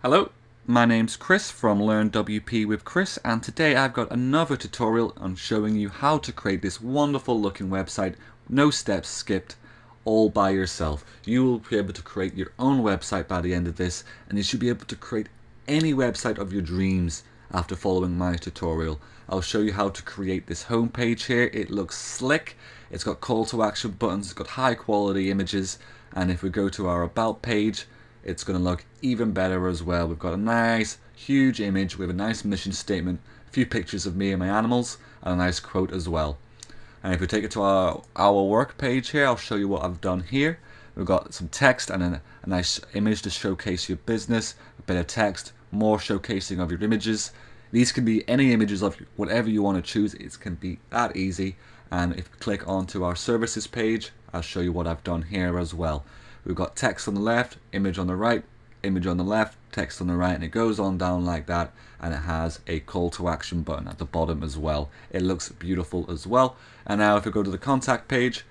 Hello, my name's Chris from Learn WP with Chris, and today I've got another tutorial on showing you how to create this wonderful looking website, no steps skipped, all by yourself. You will be able to create your own website by the end of this, and you should be able to create any website of your dreams after following my tutorial. I'll show you how to create this home page here. It looks slick, it's got call to action buttons, it's got high quality images, and if we go to our about page, it's going to look even better as well. We've got a nice huge image with a nice mission statement, a few pictures of me and my animals, and a nice quote as well. And if we take it to our work page here, I'll show you what I've done here. We've got some text and a nice image to showcase your business, a bit of text, more showcasing of your images. These can be any images of whatever you want to choose. It can be that easy. And if we click onto our services page, I'll show you what I've done here as well. We've got text on the left, image on the right, image on the left, text on the right, and it goes on down like that, and it has a call to action button at the bottom as well. It looks beautiful as well. And now if we go to the contact page,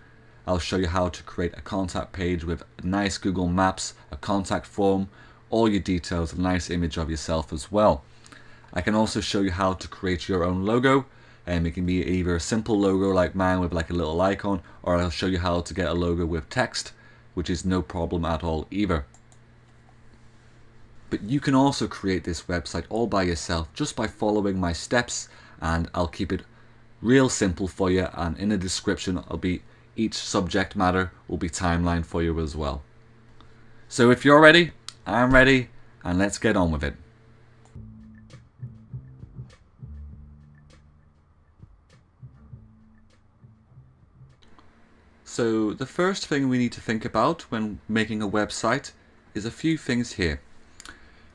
I'll show you how to create a contact page with nice Google Maps, a contact form, all your details, a nice image of yourself as well. I can also show you how to create your own logo, and it can be either a simple logo like mine with like a little icon, or I'll show you how to get a logo with text, which is no problem at all either. But you can also create this website all by yourself just by following my steps, and I'll keep it real simple for you, and in the description each subject matter will be timeline for you as well. So if you're ready, I'm ready, and let's get on with it. So the first thing we need to think about when making a website is a few things here.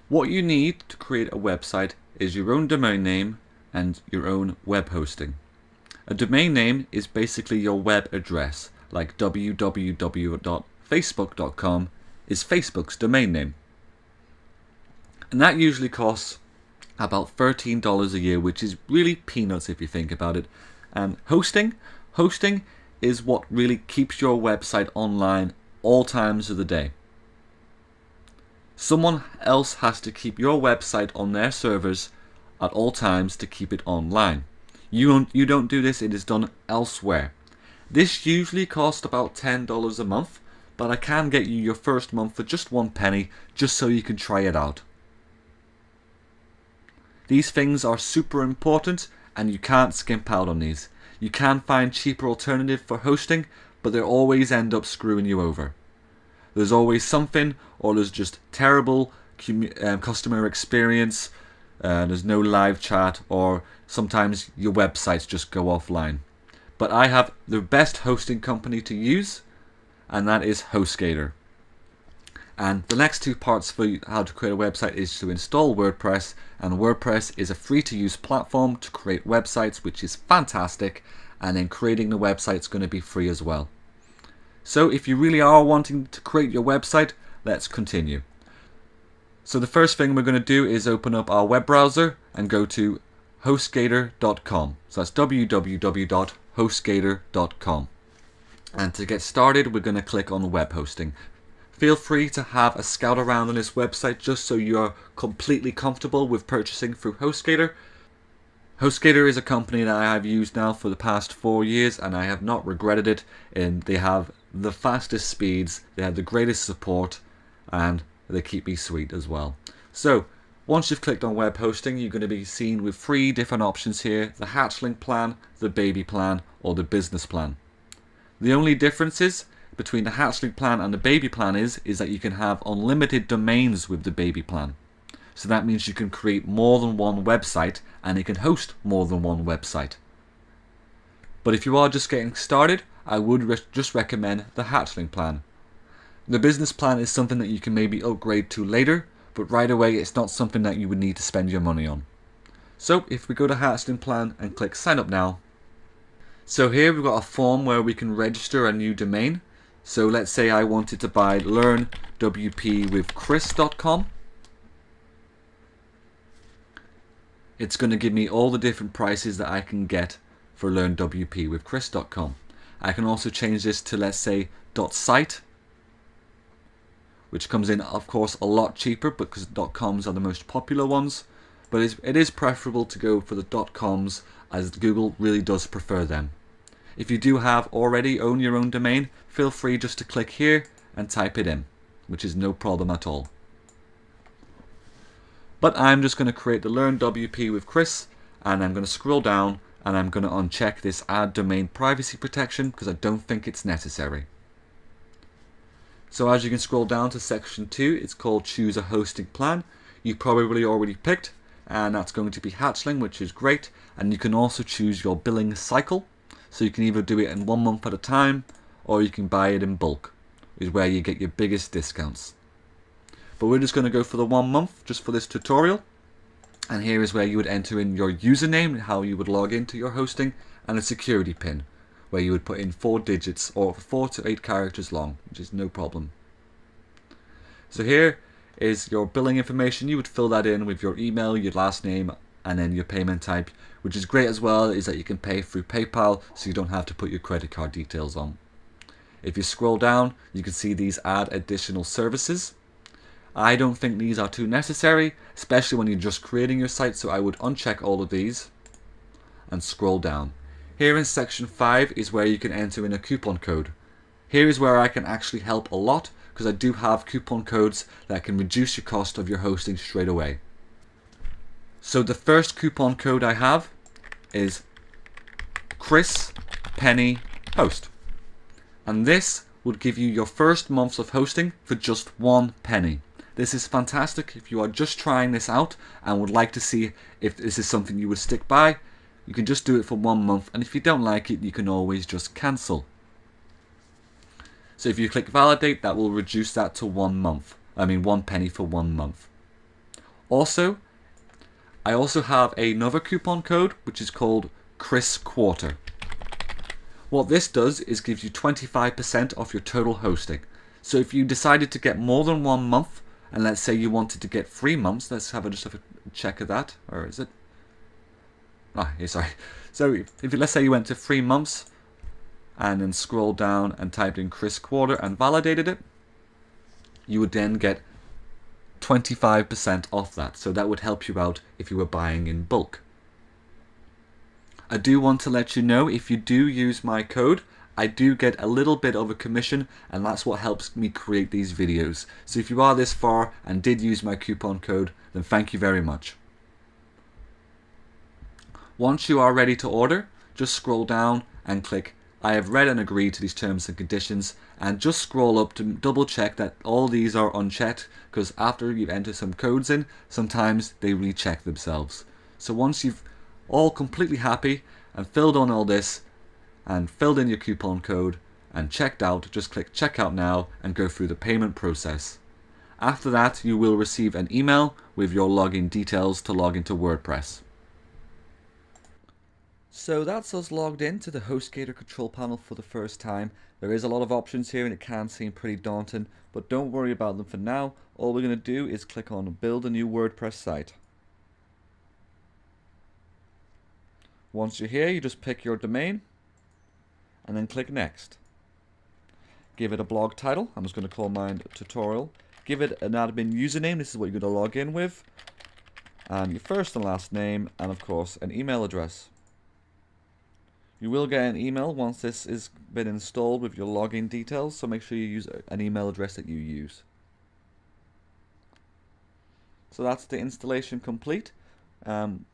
What you need to create a website is your own domain name and your own web hosting. A domain name is basically your web address, like www.facebook.com is Facebook's domain name. And that usually costs about $13 a year, which is really peanuts if you think about it. And hosting is what really keeps your website online all times of the day. Someone else has to keep your website on their servers at all times to keep it online. You don't do this, it is done elsewhere. This usually costs about $10 a month, but I can get you your first month for just one penny, just so you can try it out. These things are super important, and you can't skimp out on these. You can find cheaper alternatives for hosting, but they always end up screwing you over. There's always something, or there's just terrible customer experience, there's no live chat, or sometimes your websites just go offline. But I have the best hosting company to use, and that is HostGator. And the next two parts for how to create a website is to install WordPress, and WordPress is a free to use platform to create websites, which is fantastic, and then creating the website is going to be free as well. So if you really are wanting to create your website, let's continue. So the first thing we're going to do is open up our web browser and go to hostgator.com. So that's www.hostgator.com. And to get started, we're going to click on web hosting. Feel free to have a scout around on this website just so you're completely comfortable with purchasing through HostGator. HostGator is a company that I have used now for the past 4 years, and I have not regretted it. And they have the fastest speeds, they have the greatest support, and they keep me sweet as well. So once you've clicked on web hosting, you're going to be seen with 3 different options here: the hatchling plan, the baby plan, or the business plan. The only differences between the hatchling plan and the baby plan is that you can have unlimited domains with the baby plan. So that means you can create more than one website, and it can host more than one website. But if you are just getting started, I would just recommend the hatchling plan. The business plan is something that you can maybe upgrade to later, but right away it's not something that you would need to spend your money on. So if we go to hatchling plan and click sign up now. So here we've got a form where we can register a new domain. So let's say I wanted to buy learnwpwithchris.com. It's going to give me all the different prices that I can get for learnwpwithchris.com. I can also change this to, let's say, .site, which comes in of course a lot cheaper because .coms are the most popular ones, but it is preferable to go for the .coms as Google really does prefer them. If you do already own your own domain, feel free just to click here and type it in, which is no problem at all. But I'm just going to create the Learn WP with Chris, and I'm going to scroll down and I'm going to uncheck this Add Domain Privacy Protection because I don't think it's necessary. So as you can scroll down to section 2, it's called Choose a Hosting Plan. You probably already picked, and that's going to be Hatchling, which is great. And you can also choose your billing cycle. So you can either do it in 1 month at a time, or you can buy it in bulk, is where you get your biggest discounts. But we're just going to go for the 1 month just for this tutorial. And here is where you would enter in your username, how you would log into your hosting, and a security pin, where you would put in 4 digits or 4 to 8 characters long, which is no problem. So here is your billing information. You would fill that in with your email, your last name, and then your payment type, which is great as well, is that you can pay through PayPal, so you don't have to put your credit card details on. If you scroll down, you can see these add additional services. I don't think these are too necessary, especially when you're just creating your site, so I would uncheck all of these and scroll down. Here in section 5 is where you can enter in a coupon code. Here is where I can actually help a lot, because I do have coupon codes that can reduce your cost of your hosting straight away. So the first coupon code I have is Chris Penny Host. And this would give you your first months of hosting for just 1 penny. This is fantastic if you are just trying this out and would like to see if this is something you would stick by. You can just do it for 1 month, and if you don't like it, you can always just cancel. So if you click validate, that will reduce that to 1 month. 1 penny for 1 month. Also, I also have another coupon code which is called Chris Quarter. What this does is gives you 25% off your total hosting. So if you decided to get more than 1 month, and let's say you wanted to get 3 months, let's just have a check of that, or is it? Sorry. So if let's say you went to 3 months and then scrolled down and typed in Chris Quarter and validated it, you would then get 25% off that. So that would help you out if you were buying in bulk. I do want to let you know, if you do use my code, I do get a little bit of a commission, and that's what helps me create these videos. So if you are this far and did use my coupon code, then thank you very much. Once you are ready to order, just scroll down and click I have read and agreed to these terms and conditions, and just scroll up to double check that all these are unchecked, because after you've entered some codes in, sometimes they recheck themselves. So once you've all completely happy and filled on all this and filled in your coupon code and checked out, just click checkout now and go through the payment process. After that, you will receive an email with your login details to log into WordPress. So that's us logged into the HostGator control panel for the first time. There is a lot of options here and it can seem pretty daunting, but don't worry about them for now. All we're going to do is click on build a new WordPress site. Once you're here, you just pick your domain and then click next. Give it a blog title. I'm just going to call mine tutorial. Give it an admin username. This is what you're going to log in with. And your first and last name, and of course an email address. You will get an email once this has been installed with your login details, so make sure you use an email address that you use. So that's the installation complete. WordPress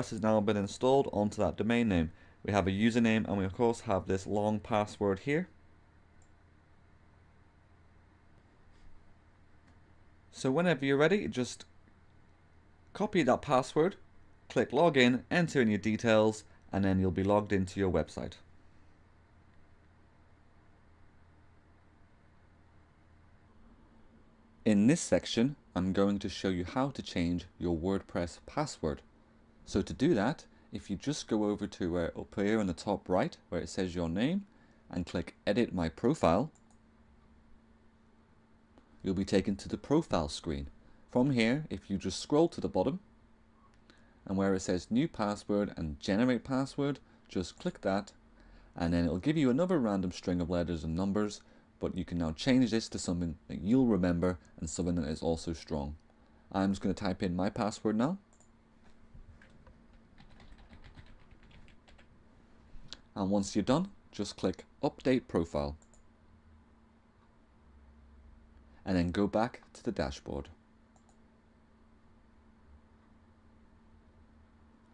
has now been installed onto that domain name. We have a username, and we of course have this long password here. So whenever you're ready, just copy that password, click login, enter in your details, and then you'll be logged into your website. In this section, I'm going to show you how to change your WordPress password. So to do that, if you just go over to up here on the top right where it says your name and click Edit My Profile, you'll be taken to the profile screen. From here, if you just scroll to the bottom, and where it says New Password and Generate Password, just click that, and then it'll give you another random string of letters and numbers but you can now change this to something that you'll remember and something that is also strong. I'm just going to type in my password now. And once you're done, just click Update Profile. And then go back to the dashboard.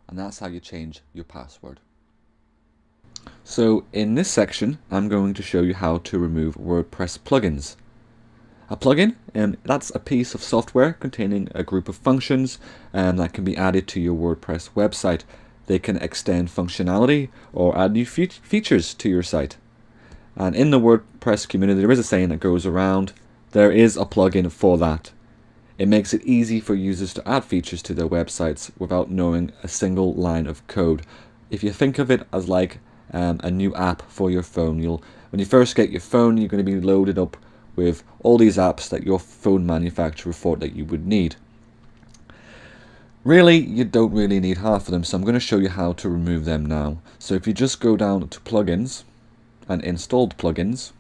And that's how you change your password. So in this section, I'm going to show you how to remove WordPress plugins. A plugin, that's a piece of software containing a group of functions that can be added to your WordPress website. They can extend functionality or add new features to your site. And in the WordPress community, there is a saying that goes around, there is a plugin for that. It makes it easy for users to add features to their websites without knowing a single line of code. If you think of it as like a new app for your phone, when you first get your phone, you're going to be loaded up with all these apps that your phone manufacturer thought that you would need. Really, you don't really need half of them, so I'm going to show you how to remove them now. So if you just go down to plugins and installed plugins,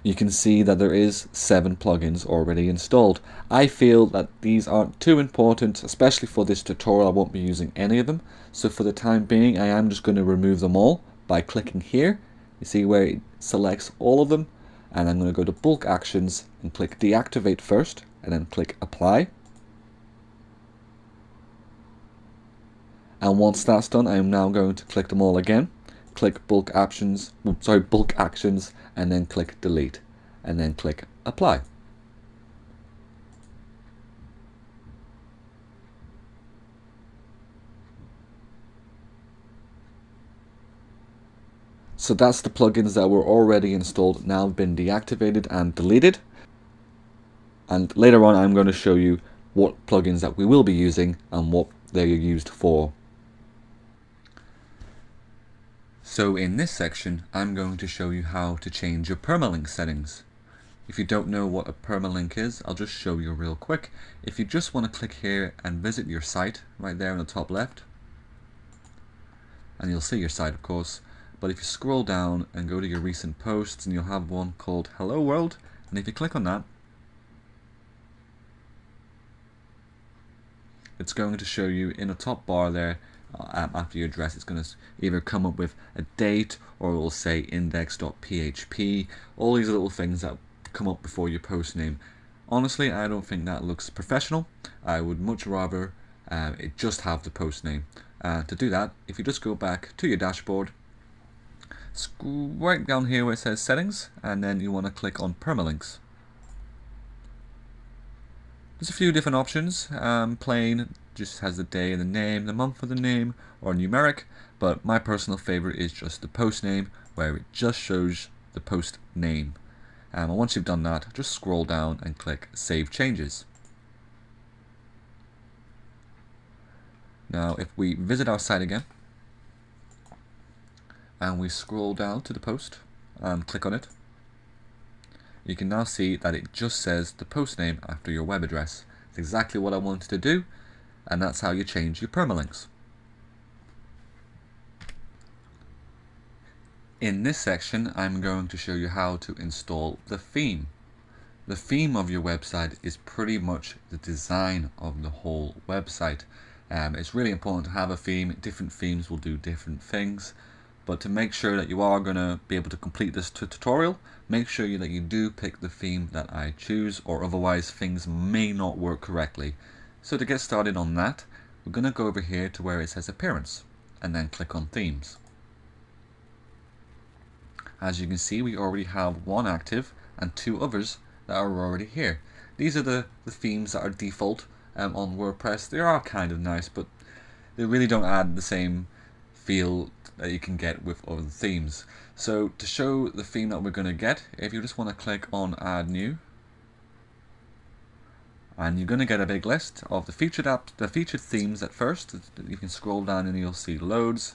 you can see that there is 7 plugins already installed. I feel that these aren't too important, especially for this tutorial. I won't be using any of them. So for the time being, I am just going to remove them all by clicking here. You see where it selects all of them, and I'm going to go to bulk actions and click deactivate first, and then click apply. And once that's done, I am now going to click them all again. Click bulk actions, and then click delete, and then click apply. So that's the plugins that were already installed, now been deactivated and deleted. And later on, I'm going to show you what plugins that we will be using and what they're used for. So in this section, I'm going to show you how to change your permalink settings. If you don't know what a permalink is, I'll just show you real quick. If you just want to click here and visit your site, right there in the top left, and you'll see your site of course, but if you scroll down and go to your recent posts, and you'll have one called Hello World, and if you click on that, it's going to show you in the top bar there, after your address, it's going to either come up with a date, or it will say index.php, all these little things that come up before your post name. Honestly, I don't think that looks professional. I would much rather it just have the post name. To do that, if you just go back to your dashboard, right down here where it says settings, and then you want to click on permalinks. There's a few different options. Plain just has the day and the name, the month of the name, or numeric, but my personal favorite is just the post name, where it just shows the post name. And once you've done that, just scroll down and click Save Changes. Now if we visit our site again, and we scroll down to the post and click on it, you can now see that it just says the post name after your web address. It's exactly what I wanted to do, and that's how you change your permalinks. In this section, I'm going to show you how to install the theme. The theme of your website is pretty much the design of the whole website. It's really important to have a theme. Different themes will do different things. But to make sure that you are going to be able to complete this tutorial, make sure that you do pick the theme that I choose, or otherwise things may not work correctly. So to get started on that, we're going to go over here to where it says Appearance, and then click on Themes. As you can see, we already have one active and 2 others that are already here. These are the themes that are default on WordPress. They are kind of nice, but they really don't add the same feel that you can get with other themes. So to show the theme that we're going to get, if you just want to click on Add New, and you're going to get a big list of the featured themes at first. You can scroll down and you'll see loads.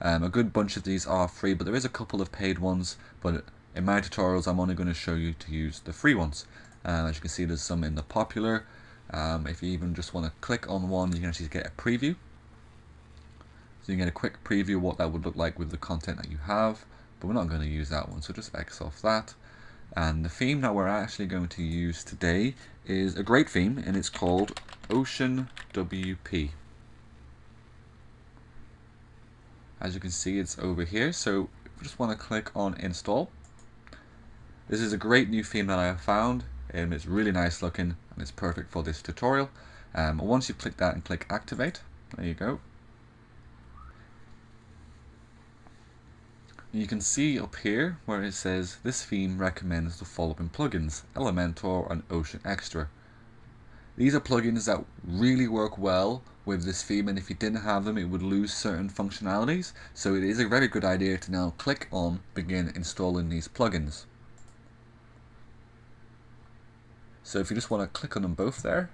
A good bunch of these are free, but there is a couple of paid ones, but in my tutorials I'm only going to show you to use the free ones. As you can see, there's some in the popular. If you even just want to click on one, you can actually get a preview. So you can get a quick preview of what that would look like with the content that you have. but we're not going to use that one, so just X off that. And the theme that we're actually going to use today is a great theme, and it's called Ocean WP. As you can see, it's over here, so we just want to click on install. This is a great new theme that I have found, and it's really nice looking, and it's perfect for this tutorial. Once you click that and click activate, there you go. You can see up here where it says this theme recommends the following plugins: Elementor and Ocean Extra. These are plugins that really work well with this theme, and if you didn't have them it would lose certain functionalities, so it is a very good idea to now click on begin installing these plugins. So if you just want to click on them both there,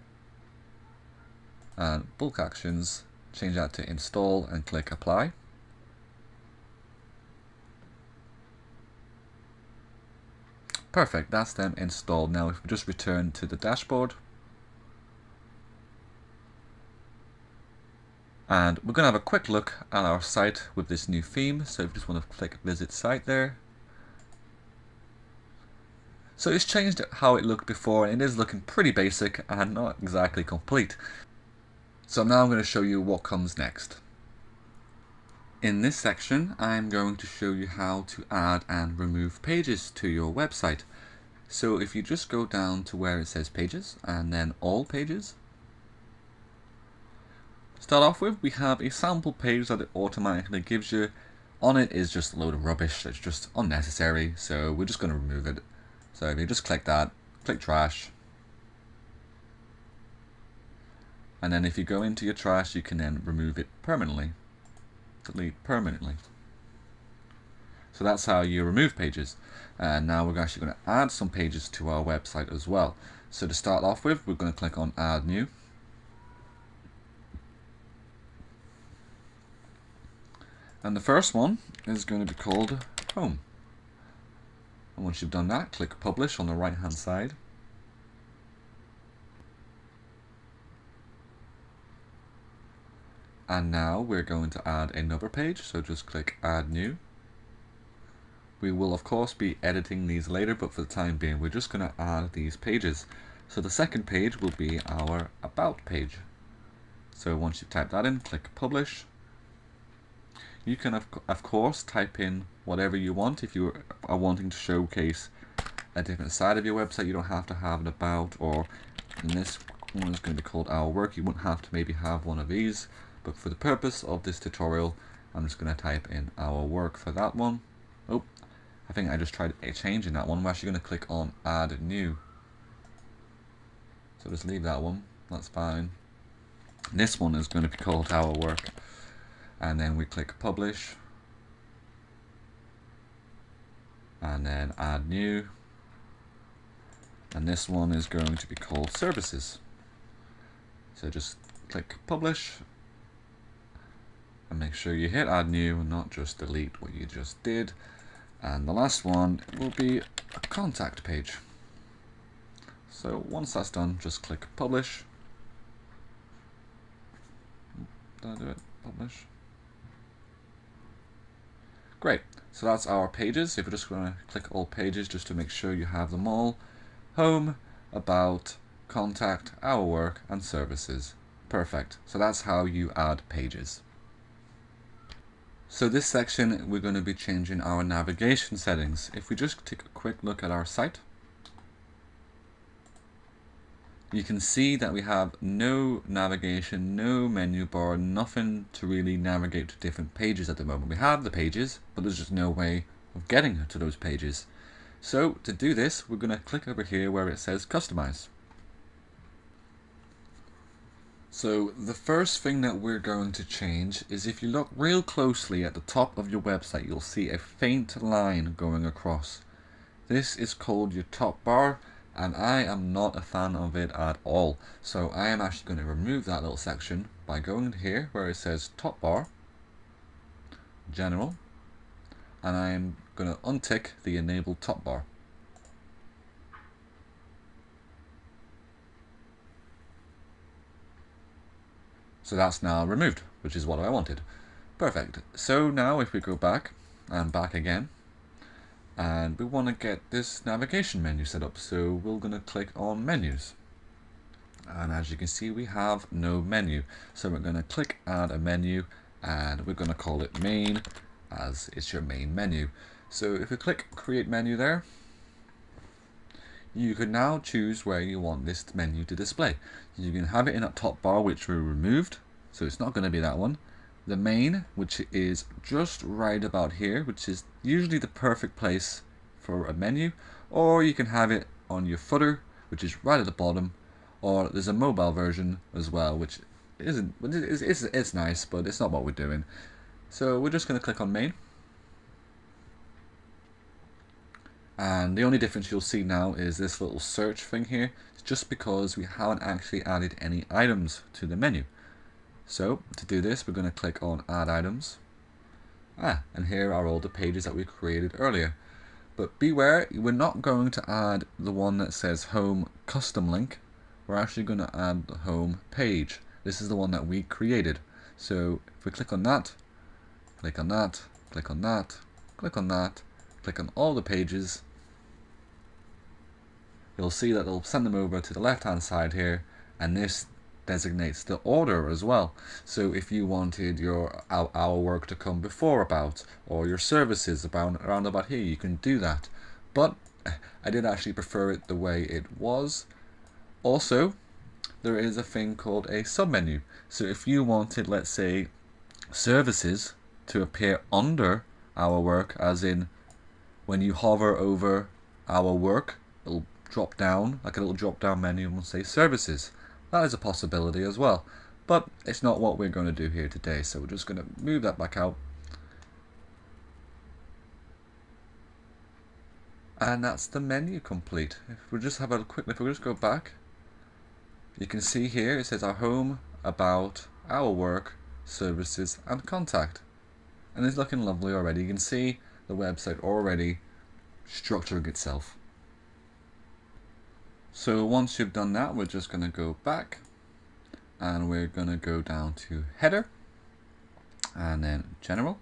and bulk actions, change that to install and click apply. Perfect, that's them installed. Now if we just return to the dashboard, and we're going to have a quick look at our site with this new theme. So if you just want to click visit site there. So it's changed how it looked before, and it is looking pretty basic and not exactly complete. So now I'm going to show you what comes next. In this section, I'm going to show you how to add and remove pages to your website. So if you just go down to where it says pages and then all pages. Start off with, we have a sample page that it automatically gives you. On it is just a load of rubbish that's just unnecessary, so we're just going to remove it. So if you just click that, click trash. And then if you go into your trash, you can then remove it permanently. Delete permanently. So that's how you remove pages. And now we're actually going to add some pages to our website as well. So to start off with, we're going to click on add new. And the first one is going to be called home. And once you've done that, click publish on the right hand side. And now we're going to add another page, so just click add new. We will of course be editing these later, but for the time being we're just going to add these pages. So the second page will be our about page. So once you've typed that in, click publish. You can of course type in whatever you want. If you are wanting to showcase a different side of your website, you don't have to have an about, or in this one is going to be called our work. You wouldn't have to maybe have one of these, but for the purpose of this tutorial I'm just going to type in our work for that one. Oh, I think I just tried changing that one. I'm actually going to click on add new. So just leave that one, that's fine. This one is going to be called our work. And then we click publish. And then add new. And this one is going to be called services. So just click publish. And make sure you hit add new and not just delete what you just did. And the last one will be a contact page. So once that's done, just click publish. Did I do it? Publish. Great, so that's our pages. If you're just going to click all pages just to make sure you have them all. Home, about, contact, our work, and services. Perfect, so that's how you add pages. So this section we're going to be changing our navigation settings. If we just take a quick look at our site, you can see that we have no navigation, no menu bar, nothing to really navigate to different pages at the moment. We have the pages, but there's just no way of getting to those pages. So to do this, we're going to click over here where it says customize. So the first thing that we're going to change is, if you look real closely at the top of your website, you'll see a faint line going across. This is called your top bar, and I am not a fan of it at all. So I am actually going to remove that little section by going here where it says top bar, general, and I am going to untick the enable top bar. So that's now removed, which is what I wanted. Perfect. So now if we go back and back again, and we want to get this navigation menu set up, so we're going to click on menus. And as you can see, we have no menu, so we're going to click add a menu, and we're going to call it main, as it's your main menu. So if we click create menu there, you can now choose where you want this menu to display. You can have it in that top bar, which we removed, so it's not going to be that one. The main, which is just right about here, which is usually the perfect place for a menu, or you can have it on your footer, which is right at the bottom, or there's a mobile version as well, which isn't, it's nice, but it's not what we're doing. So we're just going to click on main. And the only difference you'll see now is this little search thing here. It's just because we haven't actually added any items to the menu. So to do this, we're going to click on add items. And here are all the pages that we created earlier. But beware, we're not going to add the one that says home custom link. We're actually going to add the home page. This is the one that we created. So if we click on that, click on that, click on that, click on that, click on all the pages, you'll see that it'll send them over to the left hand side here, and this designates the order as well. So if you wanted your our work to come before about, or your services around about here, you can do that. But I did actually prefer it the way it was. Also, there is a thing called a submenu. So if you wanted, let's say, services to appear under our work, as in when you hover over our work, it'll drop down, like a little drop down menu, and we'll say services. That is a possibility as well, but it's not what we're going to do here today, so we're just going to move that back out. And that's the menu complete. If we just have a quick, if we just go back, you can see here it says our home, about, our work, services, and contact. And it's looking lovely already. You can see the website already structuring itself. So once you've done that, we're just going to go back and we're going to go down to header and then general.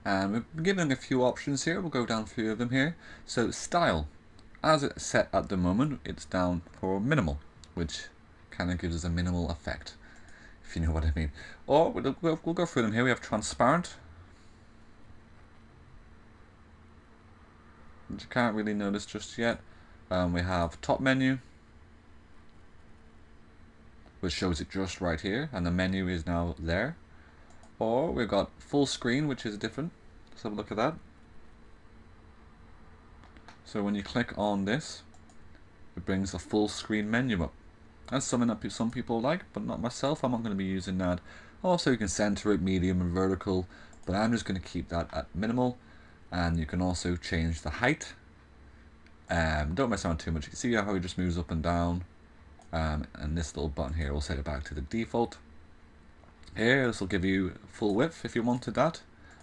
And we're given a few options here. We'll go down a few of them here. So style, as it's set at the moment, it's down for minimal, which kind of gives us a minimal effect, if you know what I mean. Or we'll go through them here. We have transparent, which you can't really notice just yet. We have top menu, which shows it just right here, and the menu is now there. Or we've got full screen, which is different. Let's have a look at that. So when you click on this, it brings a full screen menu up. That's something that some people like, but not myself. I'm not going to be using that. Also, you can center it, medium and vertical, but I'm just going to keep that at minimal. And you can also change the height. Don't mess around too much. You can see how it just moves up and down. And this little button here will set it back to the default. Here, this will give you full width if you wanted that.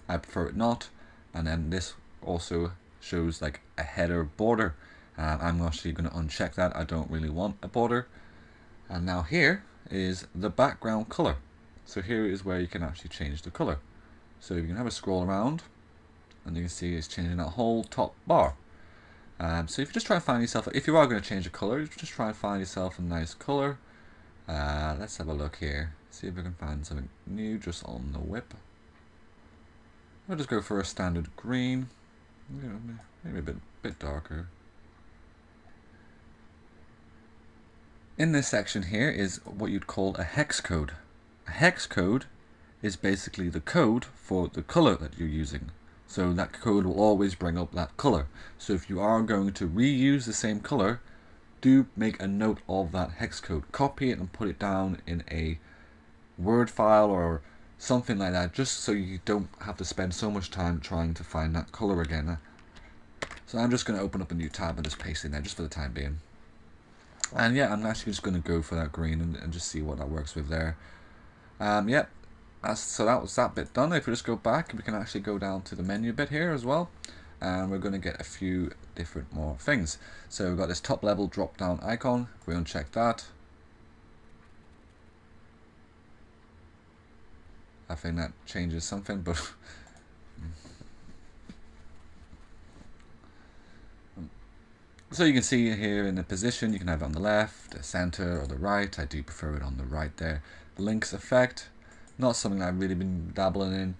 I prefer it not. And then this also shows like a header border. I'm actually going to uncheck that. I don't really want a border. And now here is the background color. So here is where you can actually change the color. So you can have a scroll around, and you can see it's changing that whole top bar. So if you just try and find yourself, if you are going to change the color, just try and find yourself a nice color. Let's have a look here. See if we can find something new just on the whip. I'll just go for a standard green. Maybe a bit darker. In this section here is what you'd call a hex code. A hex code is basically the code for the color that you're using. So that code will always bring up that color. So if you are going to reuse the same color, do make a note of that hex code. Copy it and put it down in a Word file or something like that, just so you don't have to spend so much time trying to find that color again. So I'm just going to open up a new tab and just paste it in there just for the time being. And yeah, I'm actually just going to go for that green and just see what that works with there. Yep. So that was that bit done. If we just go back, we can actually go down to the menu bit here as well, and we're going to get a few different more things. So we've got this top level drop down icon. If we uncheck that, I think that changes something, but So you can see here in the position, you can have it on the left, the center, or the right. I do prefer it on the right there. Links effect, not something I've really been dabbling in.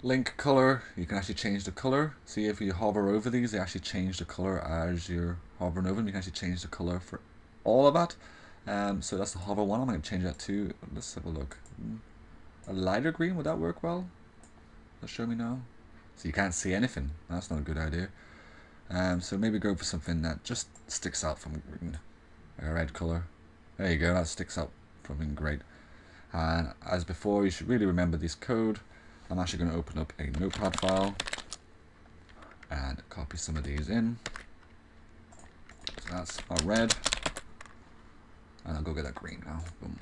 Link color, you can actually change the color. See, if you hover over these, they actually change the color as you're hovering over them. You can actually change the color for all of that. So that's the hover one. I'm going to change that to, let's have a look. A lighter green, would that work well? Let's show me now. So you can't see anything. That's not a good idea. So maybe go for something that just sticks out from green. Like a red color. There you go, that sticks out from being great. And as before, you should really remember this code. I'm actually going to open up a notepad file and copy some of these in. So that's our red. And I'll go get that green now. Boom.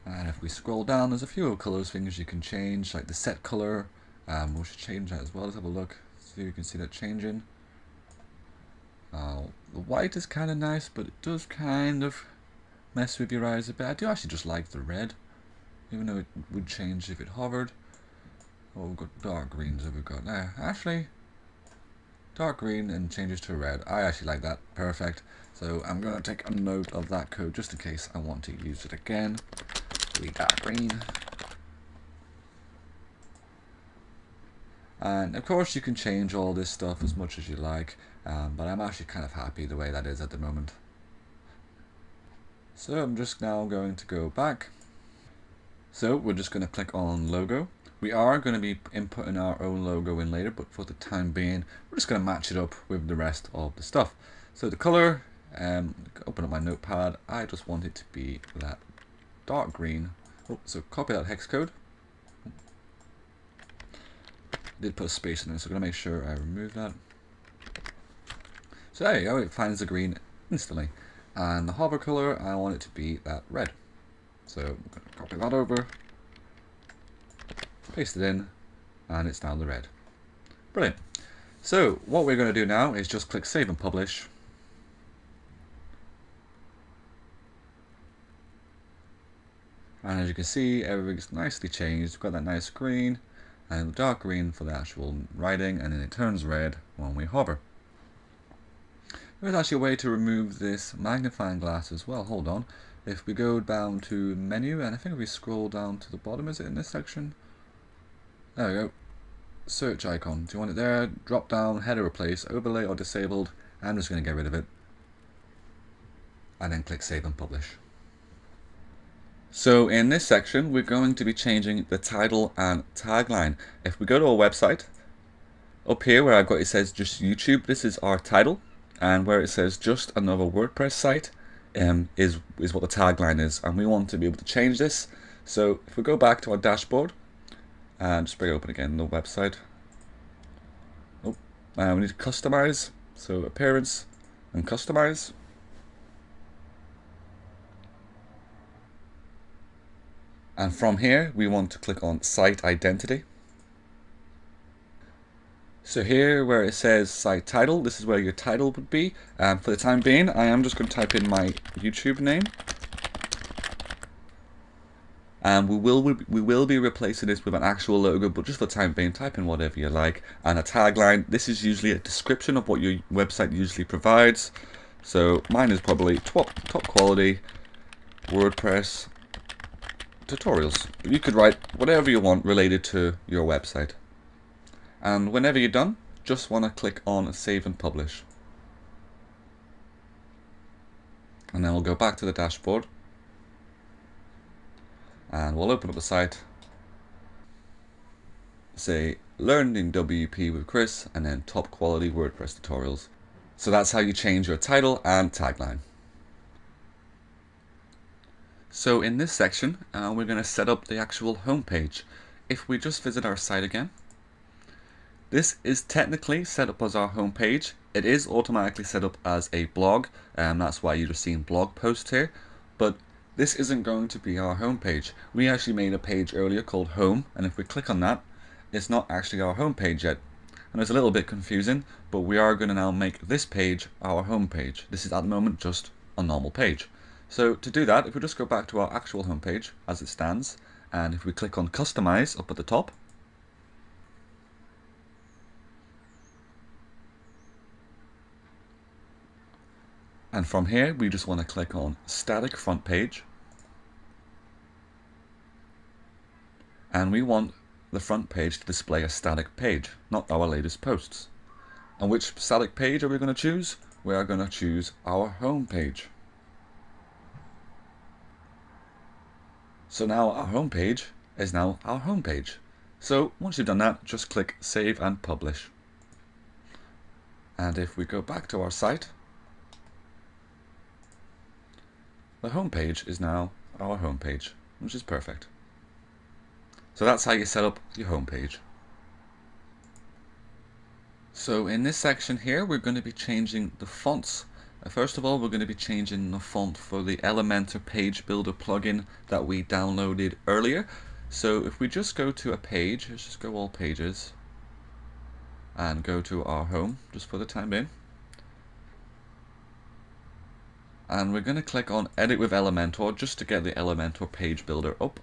And if we scroll down, there's a few colors things you can change, like the set color. We should change that as well. Let's have a look. So you can see that changing. The white is kind of nice, but it does kind of mess with your eyes a bit. I do actually just like the red, even though it would change if it hovered. Oh, we've got dark greens that we've got there. Actually, dark green and changes to red. I actually like that. Perfect. So I'm going to take a note of that code just in case I want to use it again. We got green. And of course you can change all this stuff as much as you like, but I'm actually kind of happy the way that is at the moment. So I'm just now going to go back. So we're just going to click on logo. We are going to be inputting our own logo in later, but for the time being, we're just going to match it up with the rest of the stuff. So the color, open up my notepad. I just want it to be that dark green. Oh, so copy that hex code. I did put a space in there, so I'm going to make sure I remove that. So there you go, it finds the green instantly. And the hover color, I want it to be that red. So I'm going to copy that over, paste it in, and it's now the red. Brilliant. So what we're going to do now is just click Save and Publish. And as you can see, everything's nicely changed. We've got that nice green and dark green for the actual writing, and then it turns red when we hover. There's actually a way to remove this magnifying glass as well. Hold on. If we go down to menu, and I think if we scroll down to the bottom, is it in this section? There we go. Search icon. Do you want it there? Drop down, header replace, overlay or disabled. I'm just going to get rid of it. And then click Save and Publish. So in this section, we're going to be changing the title and tagline. If we go to our website, up here where I've got it says just YouTube, this is our title, and where it says just another WordPress site is what the tagline is, and we want to be able to change this. So if we go back to our dashboard and just bring it open again, the website. Oh, we need to customize. So appearance and customize. And from here, we want to click on Site Identity. So here where it says Site Title, this is where your title would be. For the time being, I am just going to type in my YouTube name. And we will be replacing this with an actual logo, but just for the time being, type in whatever you like. And a tagline, this is usually a description of what your website usually provides. So mine is probably top quality WordPress tutorials. You could write whatever you want related to your website. And whenever you're done, just want to click on Save and Publish. And then we'll go back to the dashboard. And we'll open up the site. Say, Learning WP with Chris, and then top quality WordPress tutorials. So that's how you change your title and tagline. So in this section, we're going to set up the actual home page. If we just visit our site again, this is technically set up as our home page. It is automatically set up as a blog, and that's why you're just seeing blog posts here. But this isn't going to be our home page. We actually made a page earlier called Home, and if we click on that, it's not actually our home page yet. And it's a little bit confusing, but we are going to now make this page our home page. This is at the moment just a normal page. So to do that, if we just go back to our actual home page as it stands, And if we click on Customize up at the top, and from here we just want to click on Static Front Page, and we want the front page to display a static page, not our latest posts. And which static page are we going to choose? We are going to choose our home page. So now our home page is now our home page. So once you've done that, just click Save and Publish. And if we go back to our site, the home page is now our home page, which is perfect. So that's how you set up your home page. So in this section here, we're going to be changing the fonts. First of all, we're going to be changing the font for the Elementor Page Builder plugin that we downloaded earlier. So if we just go to a page, let's just go all pages and go to our home just for the time being. And we're going to click on Edit with Elementor just to get the Elementor Page Builder up.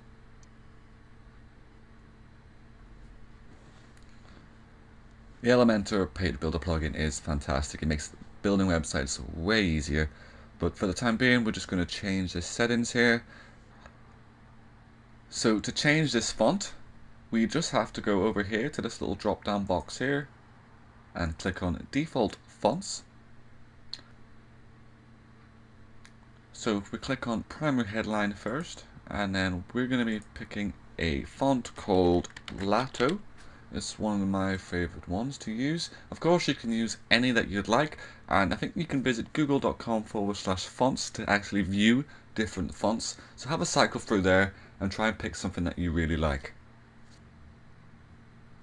The Elementor Page Builder plugin is fantastic. It makes building websites way easier. But for the time being, we're just going to change the settings here. So to change this font, we just have to go over here to this little drop down box here and click on Default Fonts. So if we click on Primary Headline first, and then we're going to be picking a font called Lato. It's one of my favorite ones to use. Of course, you can use any that you'd like, and I think you can visit google.com/fonts to actually view different fonts. So have a cycle through there and try and pick something that you really like.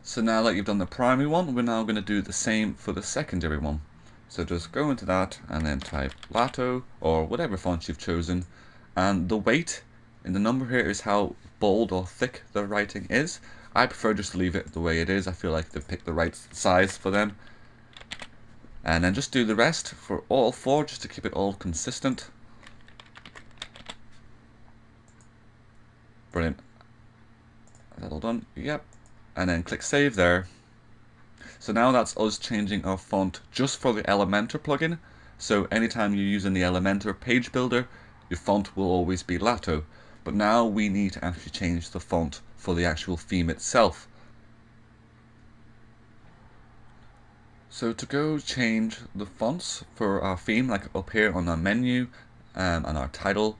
So now that you've done the primary one, we're now going to do the same for the secondary one. So just go into that and then type Lato or whatever font you've chosen, and the weight in the number here is how bold or thick the writing is. I prefer just to leave it the way it is. I feel like they've picked the right size for them. And then just do the rest for all four just to keep it all consistent. Brilliant. Is that all done? Yep. And then click Save there. So now that's us changing our font just for the Elementor plugin. So anytime you're using the Elementor page builder, your font will always be Lato. But now we need to actually change the font for the actual theme itself. So to go change the fonts for our theme, like up here on our menu and our title,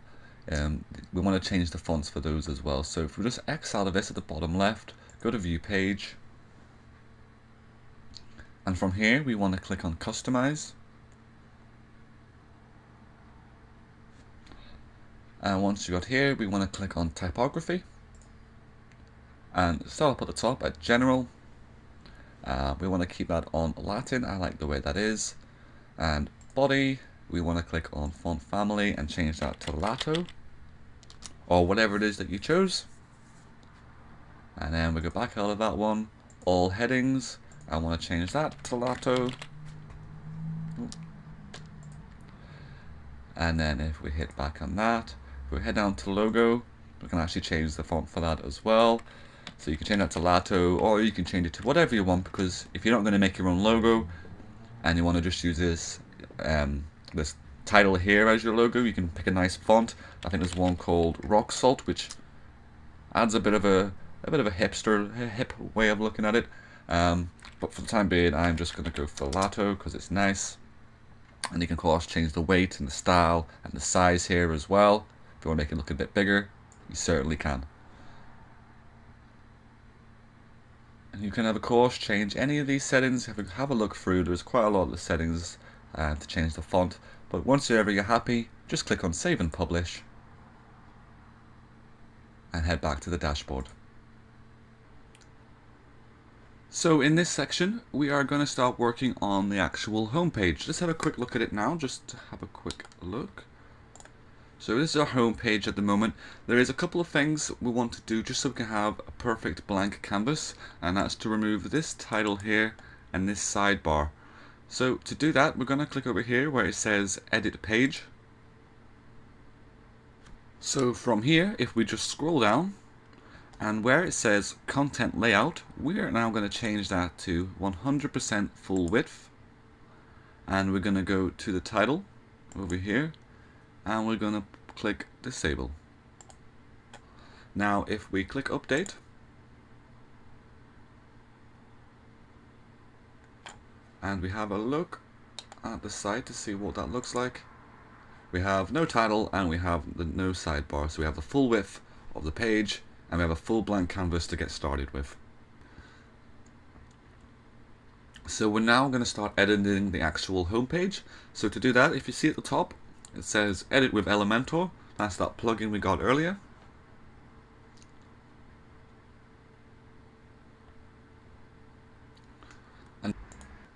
we want to change the fonts for those as well. So if we just X out of this at the bottom left, go to View Page, and from here we want to click on Customize. And once you got here, we want to click on Typography and start up at the top at General. We want to keep that on Latin. I like the way that is. And Body, we want to click on Font Family and change that to Lato or whatever it is that you chose. And then we go back out of that one. All headings, I want to change that to Lato. And then if we hit back on that, if we head down to logo, we can actually change the font for that as well. So you can change that to Lato, or you can change it to whatever you want, because if you're not going to make your own logo and you want to just use this this title here as your logo, you can pick a nice font. I think there's one called Rock Salt, which adds a bit of a hip way of looking at it. But for the time being, I'm just going to go for Lato because it's nice. And you can of course change the weight and the style and the size here as well. If you want to make it look a bit bigger, you certainly can. And you can of course change any of these settings. Have a look through. There's quite a lot of the settings to change the font. But once you're happy, just click on Save and Publish and head back to the dashboard. So in this section, we are going to start working on the actual homepage. Let's have a quick look at it now, just to have a quick look. So this is our homepage at the moment. There is a couple of things we want to do just so we can have a perfect blank canvas, and that's to remove this title here and this sidebar. So to do that, we're going to click over here where it says Edit Page. So from here, if we just scroll down, And where it says content layout, we are now going to change that to 100% full width. And we're going to go to the title over here, and we're going to click disable. Now if we click update, and we have a look at the site to see what that looks like, we have no title and we have the no sidebar. So we have the full width of the page and we have a full blank canvas to get started with. So we're now going to start editing the actual homepage. So to do that, if you see at the top, it says edit with Elementor. That's that plugin we got earlier.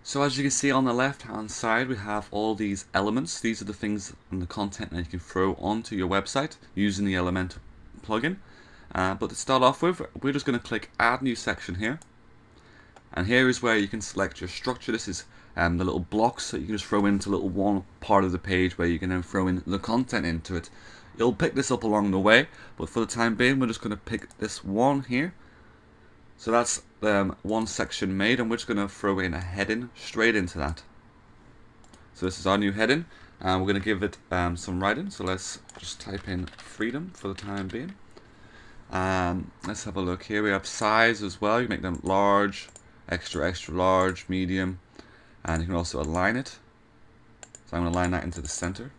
So as you can see on the left hand side, we have all these elements. These are the things and the content that you can throw onto your website using the Elementor plugin. But to start off with, we're just going to click add new section here. And here is where you can select your structure. This is the little blocks that you can just throw into little one part of the page where you can then throw in the content into it. You'll pick this up along the way, but for the time being, we're just going to pick this one here. So that's one section made, and we're just going to throw in a heading straight into that. So this is our new heading, and we're going to give it some writing. So let's just type in freedom for the time being. Let's have a look here. We have size as well. You make them large, extra large, medium, and you can also align it. So I'm going to align that into the center.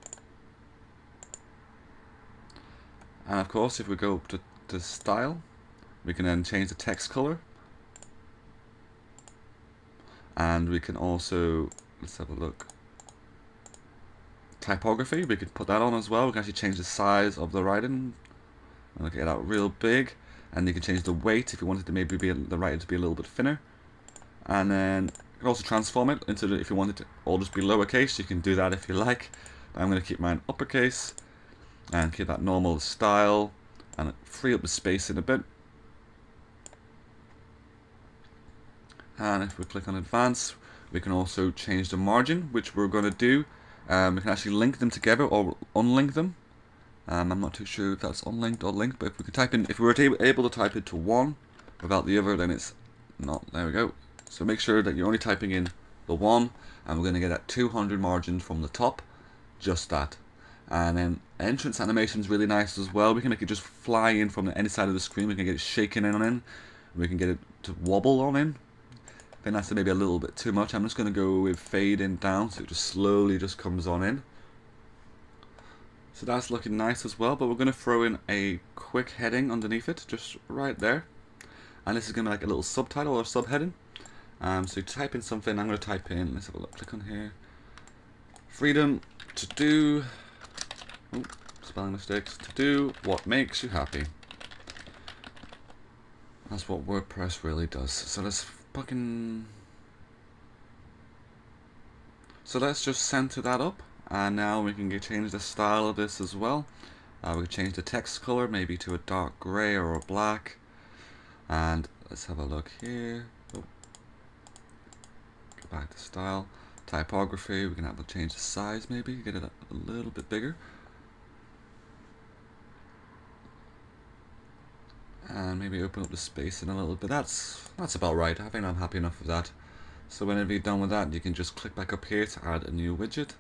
And of course, if we go to style, we can then change the text color, and we can also, let's have a look, typography, we could put that on as well. We can actually change the size of the writing, and get that real big, and you can change the weight if you wanted to maybe be the writing to be a little bit thinner, and then you can also transform it into if you wanted to all just be lowercase. You can do that if you like. I'm going to keep mine uppercase and keep that normal style and free up the space in a bit. And if we click on advanced, we can also change the margin, which we're going to do. We can actually link them together or unlink them. I'm not too sure if that's unlinked or linked, but if we could type in, if we were able to type it to one without the other, then it's not. There we go. So make sure that you're only typing in the one, and we're going to get that 200 margin from the top, just that. And then entrance animation is really nice as well. We can make it just fly in from any side of the screen. We can get it shaking in on in. We can get it to wobble on in. I think that's maybe a little bit too much. I'm just going to go with fade in down, so it just slowly just comes on in. So that's looking nice as well, but we're going to throw in a quick heading underneath it, just right there. And this is going to be like a little subtitle or subheading. So you type in something. I'm going to type in, let's have a look, click on here, freedom to do, spelling mistakes, to do what makes you happy. That's what WordPress really does. So let's just center that up, and now we can change the style of this as well. We can change the text color maybe to a dark gray or a black, and let's have a look here. Go back to style, typography. We can have to change the size, maybe get it a little bit bigger, and maybe open up the space in a little bit. That's about right. I think I'm happy enough with that. So whenever you're done with that, you can just click back up here to add a new widget.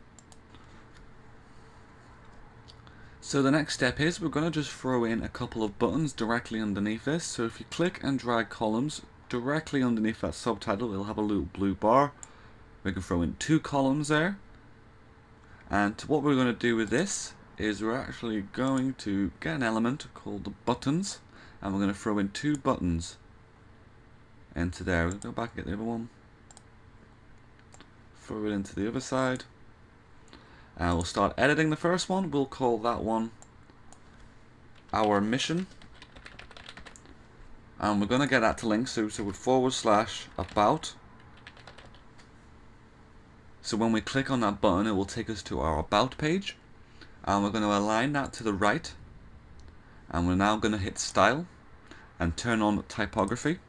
So the next step is we're going to just throw in a couple of buttons directly underneath this. So if you click and drag columns directly underneath that subtitle, it'll have a little blue bar. We can throw in 2 columns there. And what we're going to do with this is we're actually going to get an element called the buttons, and we're going to throw in 2 buttons into there. We'll go back and get the other one. Throw it into the other side. And we'll start editing the first one. We'll call that one our mission. And we're going to get that to link. So with /about. So when we click on that button, it will take us to our about page. And we're going to align that to the right. And we're now going to hit style and turn on typography.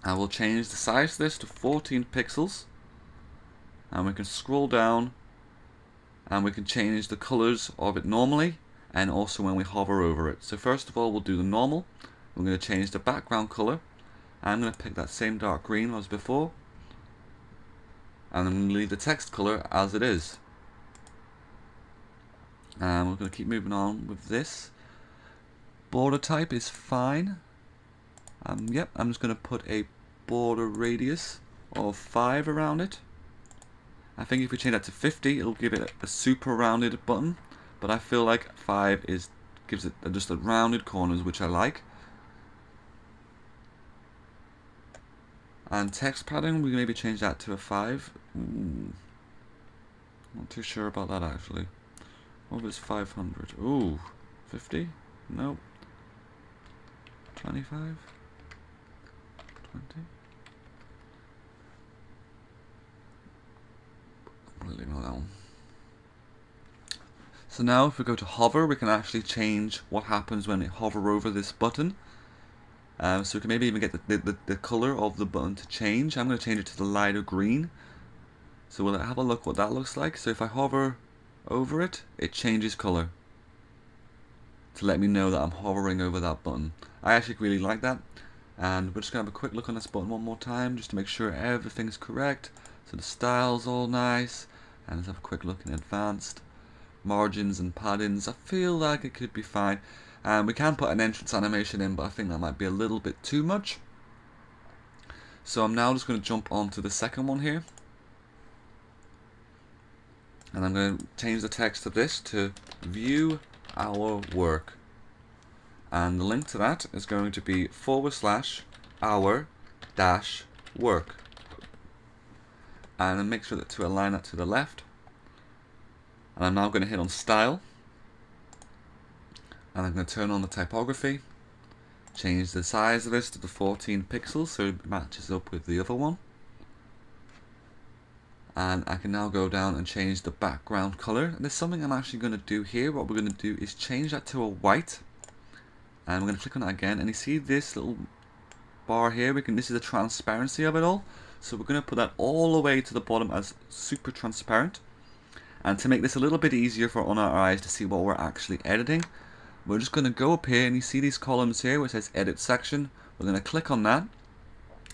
And we'll change the size of this to 14 pixels. And we can scroll down, and we can change the colors of it normally and also when we hover over it. So first of all, we'll do the normal, I'm going to change the background color. I'm going to pick that same dark green as before, and I'm going to leave the text color as it is. And we're going to keep moving on with this. Border type is fine. Yep, I'm just going to put a border radius of 5 around it. I think if we change that to 50, it'll give it a super rounded button, but I feel like 5 gives it just a rounded corners, which I like. And text padding, we can maybe change that to a 5. Not too sure about that actually. What was 500? Ooh, 50? Nope. 25? 20? Leave it alone. So now if we go to hover, we can actually change what happens when we hover over this button. So we can maybe even get the color of the button to change. I'm going to change it to the lighter green. So we'll have a look what that looks like. So if I hover over it, it changes color to let me know that I'm hovering over that button. I actually really like that. And we're just going to have a quick look on this button one more time just to make sure everything's correct. So the style's all nice. And let's have a quick look in advanced. Margins and paddings, I feel like it could be fine. We can put an entrance animation in, but I think that might be a little bit too much. So I'm now just going to jump onto the second one here. And I'm going to change the text of this to view our work. And the link to that is going to be /our-work. And then make sure that to align that to the left. And I'm now going to hit on style. And I'm going to turn on the typography. Change the size of this to the 14 pixels so it matches up with the other one. And I can now go down and change the background color. And there's something I'm actually going to do here. What we're going to do is change that to a white. And we're going to click on that again. And you see this little bar here? This is the transparency of it all. So we're going to put that all the way to the bottom as super transparent. And to make this a little bit easier on our eyes to see what we're actually editing, we're just going to go up here and you see these columns here where it says edit section. We're going to click on that.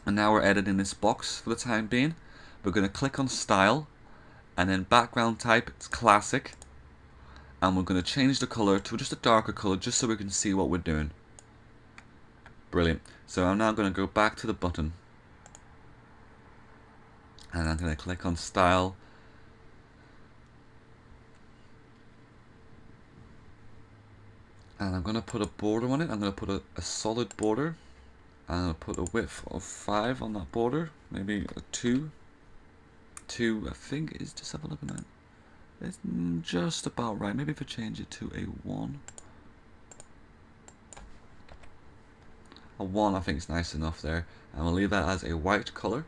And now we're editing this box for the time being. We're going to click on style and then background type, it's classic. And we're going to change the color to just a darker color just so we can see what we're doing. Brilliant. So I'm now going to go back to the button. And I'm going to click on style. And I'm going to put a border on it. I'm going to put a solid border. And I'm going to put a width of 5 on that border. Maybe a 2. 2, I think, is just have a look at that. It's just about right. Maybe if I change it to a 1. A 1 I think is nice enough there. And we'll leave that as a white color.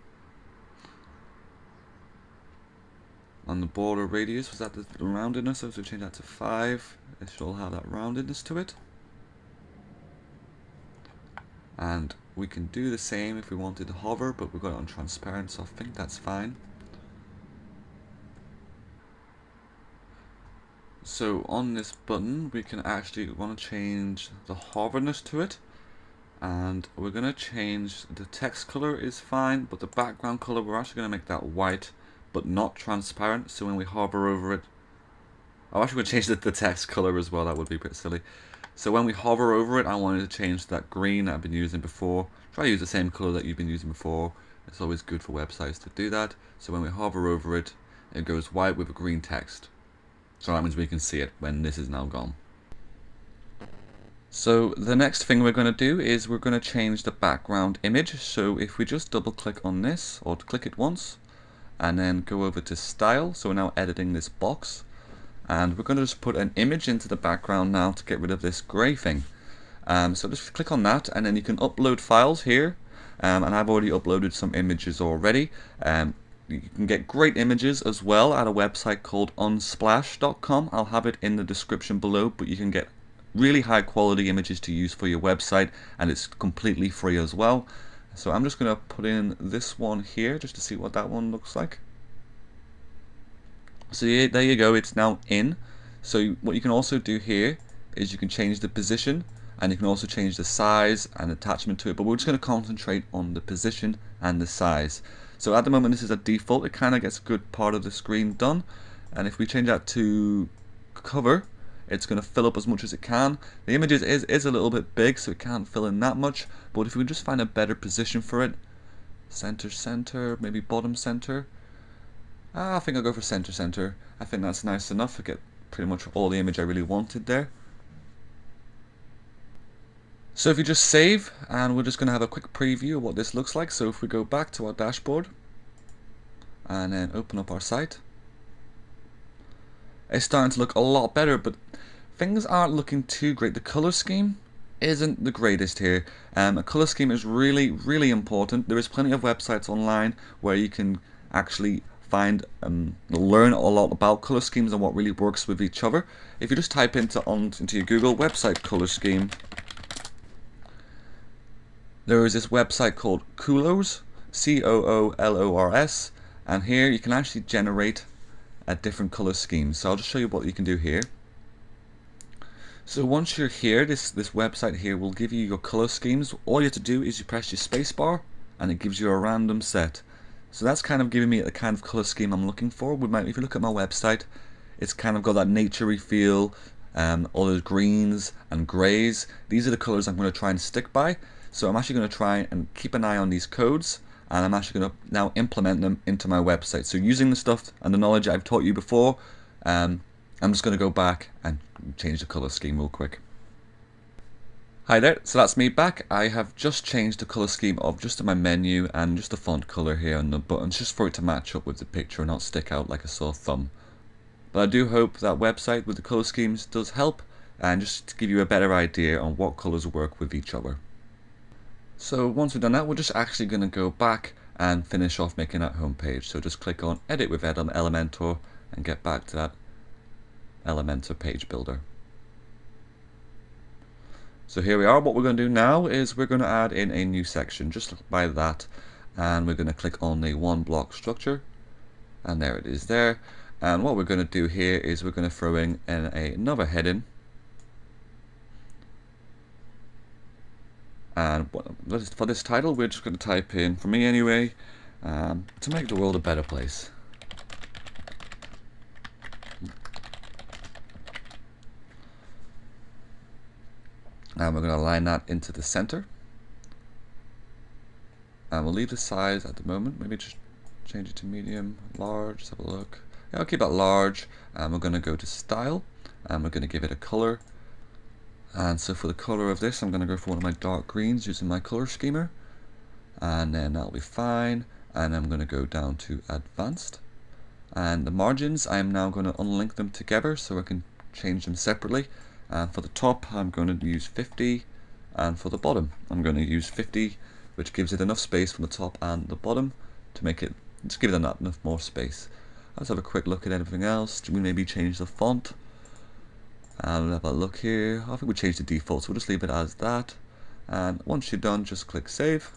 On the border radius, was that the roundedness? So to change that to 5, it should all have that roundedness to it. And we can do the same if we wanted to hover, but we've got it on transparent, so I think that's fine. So on this button, we can actually want to change the hoverness to it. And we're going to change the text color is fine, but the background color, we're actually going to make that white, but not transparent. So when we hover over it, I'm actually going to change the text color as well. That would be a bit silly. So when we hover over it, I wanted to change that green that I've been using before. Try to use the same color that you've been using before. It's always good for websites to do that. So when we hover over it, it goes white with a green text. So that means we can see it when this is now gone. So the next thing we're going to do is we're going to change the background image. So if we just double click on this, or click it once, and then go over to style, so we're now editing this box, and we're going to just put an image into the background now to get rid of this grey thing. So just click on that, and then you can upload files here, and I've already uploaded some images already. You can get great images as well at a website called unsplash.com. I'll have it in the description below, but you can get really high quality images to use for your website, and it's completely free as well. So I'm just going to put in this one here just to see what that one looks like. So yeah, there you go, it's now in. So what you can also do here is you can change the position and you can also change the size and attachment to it, but we're just going to concentrate on the position and the size. So at the moment this is a default, it kind of gets a good part of the screen done, and if we change that to cover, it's going to fill up as much as it can. The image is a little bit big, so it can't fill in that much, but if we just find a better position for it, center, maybe bottom center, I think I'll go for center. I think that's nice enough to get pretty much all the image I really wanted there. So if you just save, and we're just going to have a quick preview of what this looks like. So if we go back to our dashboard and then open up our site, it's starting to look a lot better, but things aren't looking too great. The color scheme isn't the greatest here. A color scheme is really important. There is plenty of websites online where you can actually find learn a lot about color schemes and what really works with each other. If you just type into your Google website color scheme, there is this website called Coolors, Coolors, and here you can actually generate a different color schemes. So I'll just show you what you can do here. So once you're here, this website here will give you your color schemes. All you have to do is you press your spacebar and it gives you a random set. So that's kind of giving me the kind of color scheme I'm looking for. If you look at my website, it's kind of got that naturey feel, all those greens and greys. These are the colors I'm going to try and stick by. So I'm actually going to try and keep an eye on these codes, and I'm actually going to now implement them into my website. So using the stuff and the knowledge I've taught you before, I'm just going to go back and change the color scheme real quick. Hi there, so that's me back. I have just changed the color scheme of just my menu and just the font color here on the buttons, just for it to match up with the picture and not stick out like a sore thumb. But I do hope that website with the color schemes does help, and just to give you a better idea on what colors work with each other. So once we've done that, we're just actually going to go back and finish off making that home page. So just click on Edit with Elementor and get back to that Elementor page builder. So here we are. What we're going to do now is we're going to add in a new section just by that, and we're going to click on the one block structure, and there it is there. And what we're going to do here is we're going to throw in another heading, and for this title we're just going to type in, for me anyway, to make the world a better place. And we're going to align that into the center, and we'll leave the size at the moment, maybe just change it to medium, large. Let's have a look. Yeah, I'll keep that large, and we're going to go to style, and we're going to give it a color. And so for the color of this, I'm going to go for one of my dark greens using my color schemer, and then that'll be fine. And I'm going to go down to advanced, and the margins, I am now going to unlink them together so I can change them separately. And for the top, I'm going to use 50, and for the bottom, I'm going to use 50, which gives it enough space from the top and the bottom to make it, just give it enough more space. Let's have a quick look at anything else. Do we maybe change the font? And we'll have a look here. I think we changed the default, so we'll just leave it as that. And once you're done, just click save.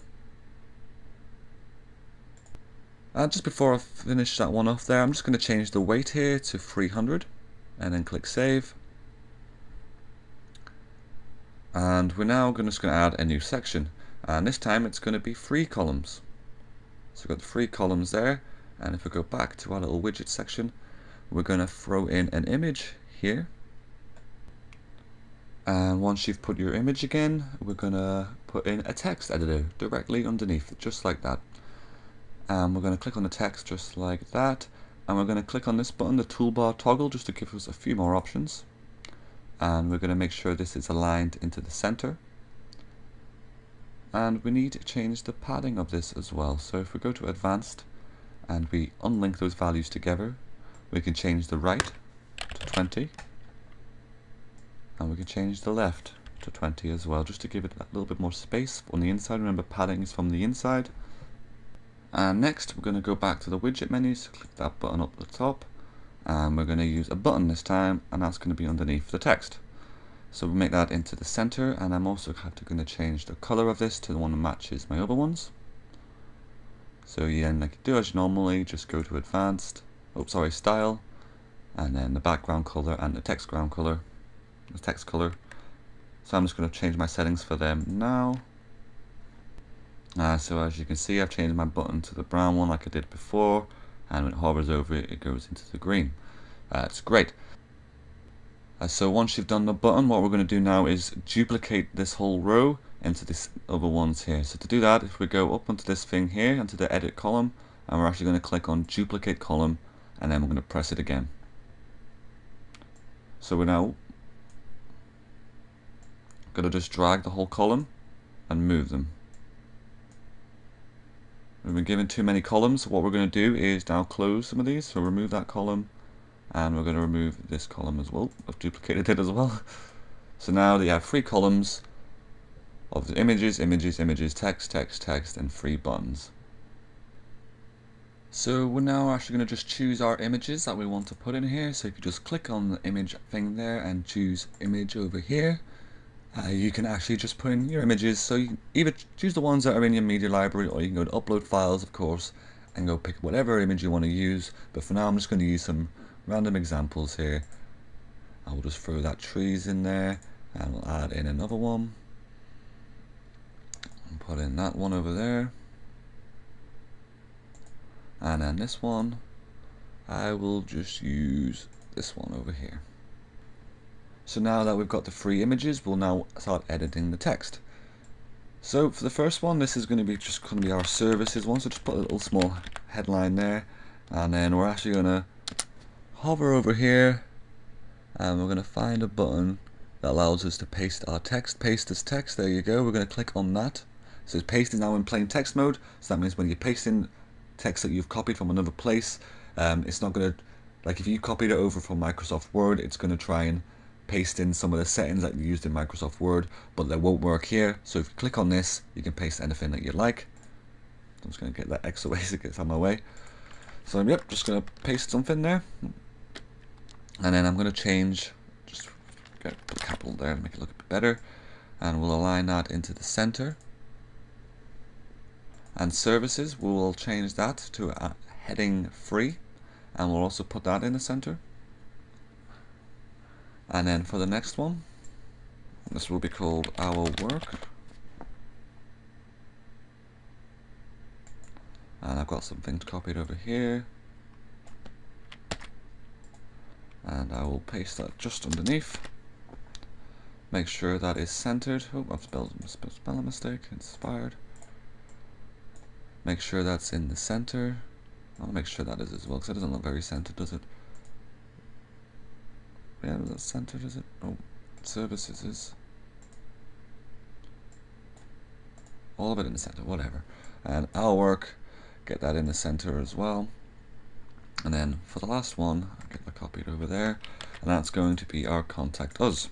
And just before I finish that one off there, I'm just going to change the weight here to 300, and then click save. And we're now just going to add a new section, and this time it's going to be 3 columns. So we've got 3 columns there, and if we go back to our little widget section, we're going to throw in an image here. And once you've put your image again, we're going to put in a text editor directly underneath, just like that. And we're going to click on the text just like that, and we're going to click on this button, the toolbar toggle, just to give us a few more options. And we're going to make sure this is aligned into the center, and we need to change the padding of this as well. So if we go to advanced and we unlink those values together, we can change the right to 20, and we can change the left to 20 as well, just to give it a little bit more space on the inside. Remember, padding is from the inside. And next we're going to go back to the widget menu, so click that button up the top, and we're going to use a button this time, and that's going to be underneath the text. So we'll make that into the center, and I'm also going to change the color of this to the one that matches my other ones. So yeah, like you do as normally, just go to advanced, style, and then the background color and the text color. So I'm just going to change my settings for them now. So as you can see, I've changed my button to the brown one like I did before, and when it hovers over it, it goes into the green. It's great. So once you've done the button, what we're going to do now is duplicate this whole row into this other ones here. So to do that, if we go up onto this thing here, into the edit column, and we're actually going to click on duplicate column, and then we're going to press it again. So we're now going to just drag the whole column and move them. We've been given too many columns, so what we're going to do is now close some of these. So remove that column, and we're going to remove this column as well. I've duplicated it as well. So now they have 3 columns of the images, images, images, text, text, text, and 3 buttons. So we're now actually going to just choose our images that we want to put in here. So if you just click on the image thing there and choose image over here, you can actually just put in your images. So you can either choose the ones that are in your media library, or you can go to upload files, of course, and go pick whatever image you want to use. But for now I'm just going to use some random examples here. I will just throw that trees in there, and we'll add in another one and put in that one over there, and then this one I will just use this one over here. So now that we've got the 3 images, we'll now start editing the text. So for the first one, this is going to be just going to be our services one, so just put a little small headline there, and then we're actually going to hover over here, and we're going to find a button that allows us to paste our text. Paste this text, there you go. We're going to click on that. So paste is now in plain text mode, so that means when you paste in text that you've copied from another place, it's not going to, like if you copied it over from Microsoft Word, it's going to try and paste in some of the settings that you used in Microsoft Word, but that won't work here. So if you click on this, you can paste anything that you like. I'm just going to get that extra way so it gets out of my way. So yep, just going to paste something there, and then I'm going to change, just put a capital there to make it look a bit better, and we'll align that into the center. And services, we will change that to a heading 3, and we'll also put that in the center. And then for the next one, this will be called our work. And I've got some things copied over here, and I will paste that just underneath. Make sure that is centered. Oh, I've spelled a mistake. Inspired. Make sure that's in the center. I'll make sure that is as well, because it doesn't look very centered, does it? Yeah, that's centered, is it? Oh, services is. All of it in the center, whatever. And our work, get that in the center as well. And then for the last one, I'll get that copied over there, and that's going to be our contact us.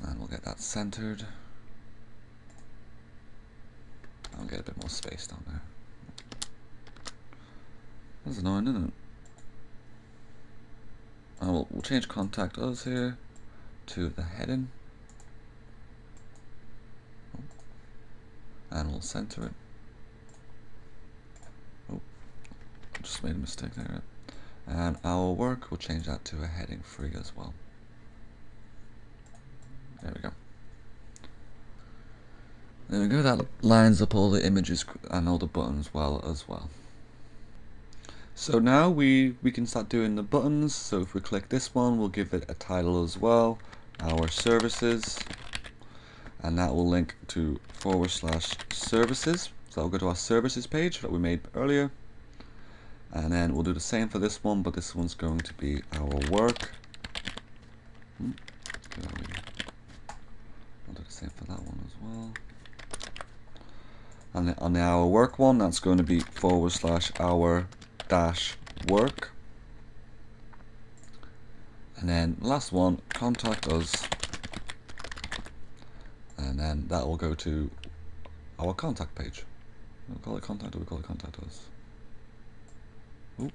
And we'll get that centered. I'll get a bit more space down there. That's annoying, isn't it? And we'll change contact us here to the heading. And we'll center it. Oh, I just made a mistake there. And our work, we'll change that to a heading 3 as well. There we go. There we go, that lines up all the images and all the buttons well as well. So now we can start doing the buttons. So if we click this one, we'll give it a title as well, our services, and that will link to /services. So I'll go to our services page that we made earlier, and then we'll do the same for this one, but this one's going to be our work. I'll do the same for that one as well. And on the our work one, that's going to be /our-work. And then last one, contact us. And then that will go to our contact page. We'll call it contact, or we call it contact us. Ooh,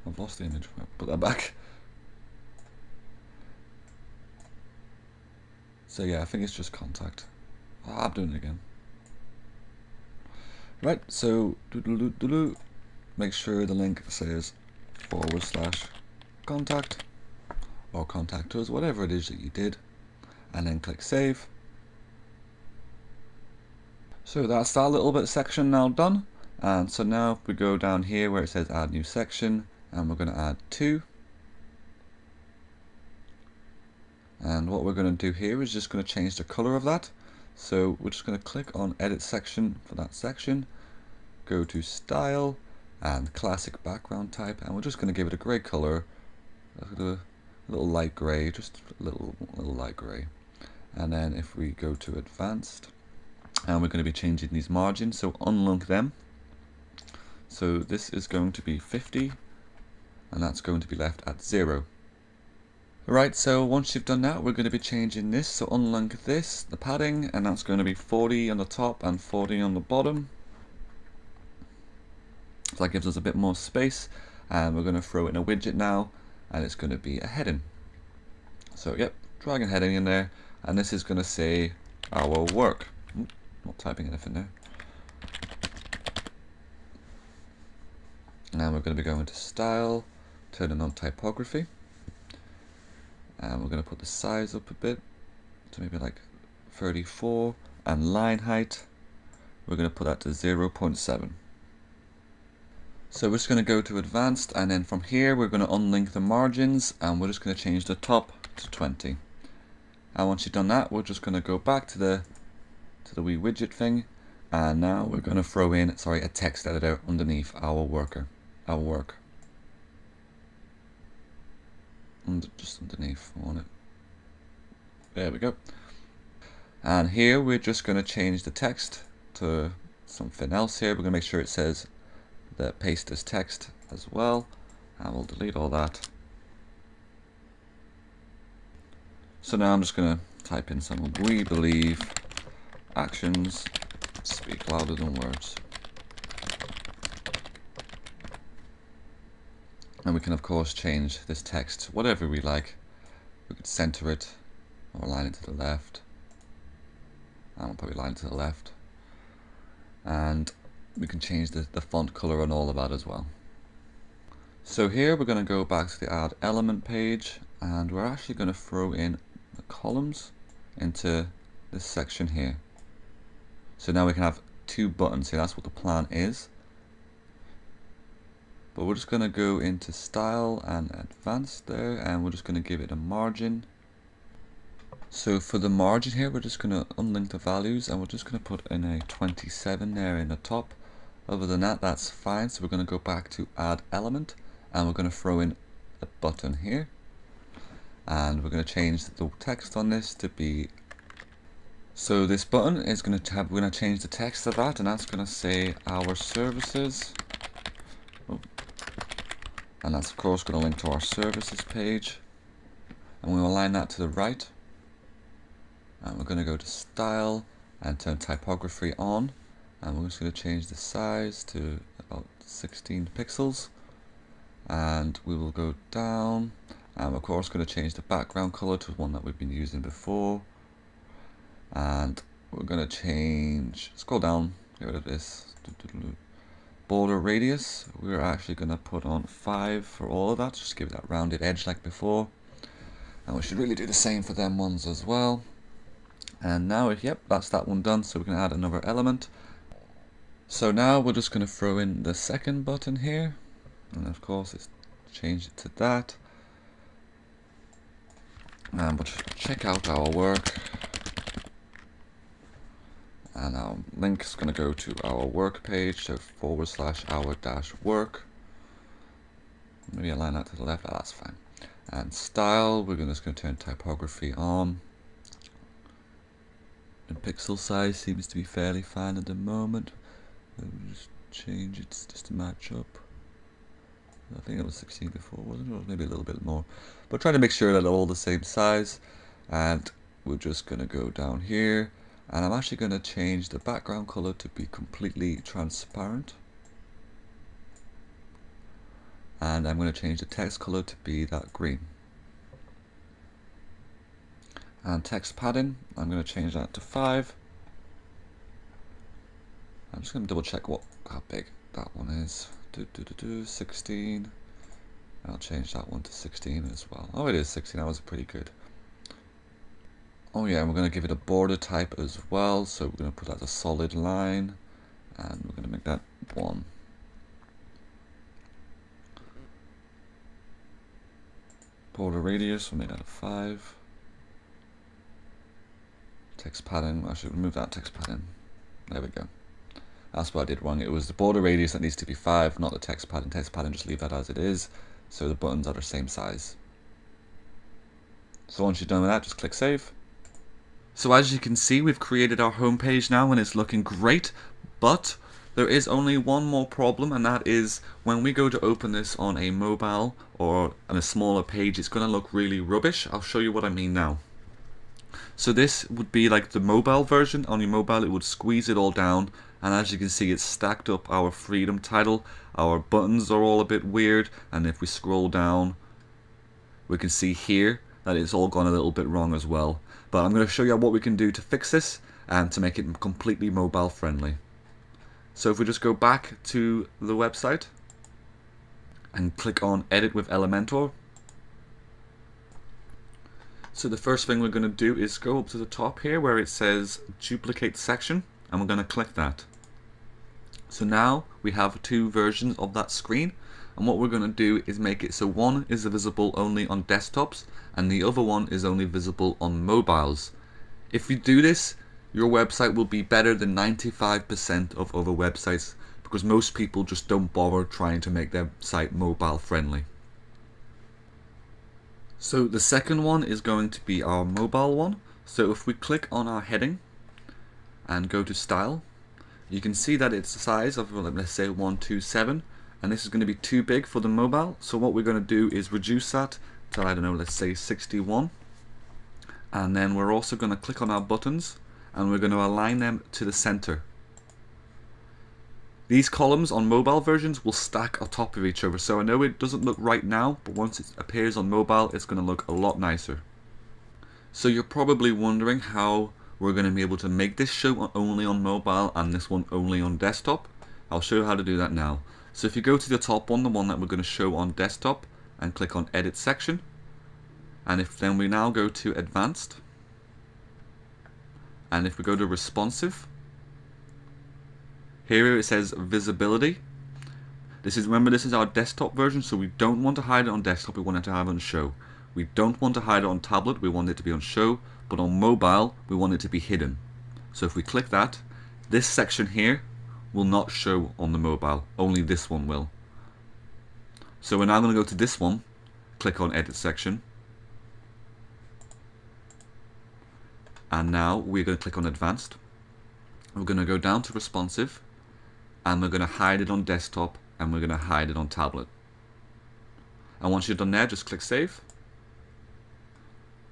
I've lost the image. I'll put that back. So yeah, I think it's just contact. I'm doing it again. Right, so make sure the link says /contact or contact us, whatever it is that you did, and then click save. So that's that little bit section now done. And so now if we go down here where it says add new section, and we're going to add 2. And what we're going to do here is just going to change the color of that. So we're just going to click on edit section for that section, go to style and classic background type, and we're just going to give it a gray color, a little light gray, just a little light gray. And then if we go to advanced, and we're going to be changing these margins, so unlink them. So this is going to be 50, and that's going to be left at 0. Right, so once you've done that, we're going to be changing this, so unlink this, the padding, and that's going to be 40 on the top and 40 on the bottom. So that gives us a bit more space, and we're going to throw in a widget now, and it's going to be a heading. So yep, drag a heading in there, and this is going to say our work. Not typing anything there. Now we're going to be going to style, turning on typography. And we're going to put the size up a bit to maybe like 34, and line height we're going to put that to 0.7. So we're just going to go to advanced, and then from here we're going to unlink the margins, and we're just going to change the top to 20. And once you've done that, we're just going to go back to the wee widget thing, and now we're going to throw in a text editor underneath our work. Just underneath on it. There we go. And here we're just going to change the text to something else here. We're going to make sure it says that paste as text as well, and we'll delete all that. So now I'm just going to type in some "we believe actions speak louder than words." And we can of course change this text whatever we like. We could center it or align it to the left. I'll probably align it to the left. And we can change the font color and all of that as well. So here we're going to go back to the add element page, and we're actually going to throw in the columns into this section here. So now we can have 2 buttons here. That's what the plan is. But we're just going to go into style and advanced there, and we're just going to give it a margin. So for the margin here, we're just going to unlink the values, and we're just going to put in a 27 there in the top. Other than that, that's fine. So we're going to go back to add element, and we're going to throw in a button here, and we're going to change the text on this to be, so this button is going to have, we're going to change the text of that, and that's going to say our services. And that's of course going to link to our services page, and we'll align that to the right, and we're going to go to style and turn typography on, and we're just going to change the size to about 16 pixels, and we will go down, and we're of course going to change the background color to one that we've been using before, and we're going to change, scroll down, get rid of this. Border radius, we're actually going to put on 5 for all of that, just give it that rounded edge like before, and we should really do the same for them ones as well. And now, yep, that's that one done, so we can add another element. So now we're just going to throw in the second button here, and of course it's change it to that, and we'll check out our work. And our link is going to go to our work page, so /our-work. Maybe align that to the left, that's fine. And style, we're just going to turn typography on. And pixel size seems to be fairly fine at the moment. We'll just change it just to match up. I think it was 16 before, wasn't it? Or maybe a little bit more. But try to make sure that they're all the same size. And we're just going to go down here. And I'm actually going to change the background color to be completely transparent. And I'm going to change the text color to be that green. And text padding, I'm going to change that to 5. I'm just going to double check how big that one is. 16. I'll change that one to 16 as well. Oh, it is 16. That was pretty good. Oh yeah, and we're going to give it a border type as well. So we're going to put that as a solid line, and we're going to make that 1. Border radius, we'll make that a 5. Text padding, I should remove that text padding. There we go. That's what I did wrong. It was the border radius that needs to be 5, not the text padding. Text padding, just leave that as it is, so the buttons are the same size. So once you're done with that, just click save. So as you can see, we've created our home page now and it's looking great, but there is only one more problem, and that is when we go to open this on a mobile or on a smaller page, it's going to look really rubbish. I'll show you what I mean now. So this would be like the mobile version. On your mobile, it would squeeze it all down, and as you can see, it's stacked up our freedom title. Our buttons are all a bit weird, and if we scroll down, we can see here that it's all gone a little bit wrong as well. But I'm going to show you what we can do to fix this and to make it completely mobile friendly. So if we just go back to the website and click on Edit with Elementor. So the first thing we're going to do is go up to the top here where it says Duplicate Section, and we're going to click that. So now we have 2 versions of that screen, and what we're going to do is make it so one is visible only on desktops and the other one is only visible on mobiles. If you do this, your website will be better than 95% of other websites, because most people just don't bother trying to make their site mobile friendly. So the second one is going to be our mobile one. So if we click on our heading and go to style, you can see that it's the size of, let's say, 127, and this is going to be too big for the mobile. So what we're going to do is reduce that to, I don't know, let's say 61, and then we're also going to click on our buttons and we're going to align them to the center. These columns on mobile versions will stack on top of each other, so I know it doesn't look right now, but once it appears on mobile, it's going to look a lot nicer. So you're probably wondering how we're going to be able to make this show only on mobile and this one only on desktop. I'll show you how to do that now. So if you go to the top one, the one that we're going to show on desktop, and click on Edit Section, and if then we now go to Advanced, and if we go to Responsive, here it says Visibility. Remember, this is our desktop version, so we don't want to hide it on desktop, we want it to have it on show. We don't want to hide it on tablet, we want it to be on show, but on mobile, we want it to be hidden. So if we click that, this section here will not show on the mobile, only this one will. So we're now going to go to this one, click on Edit Section, and now we're going to click on Advanced. We're going to go down to Responsive, and we're going to hide it on desktop, and we're going to hide it on tablet. And once you're done there, just click Save.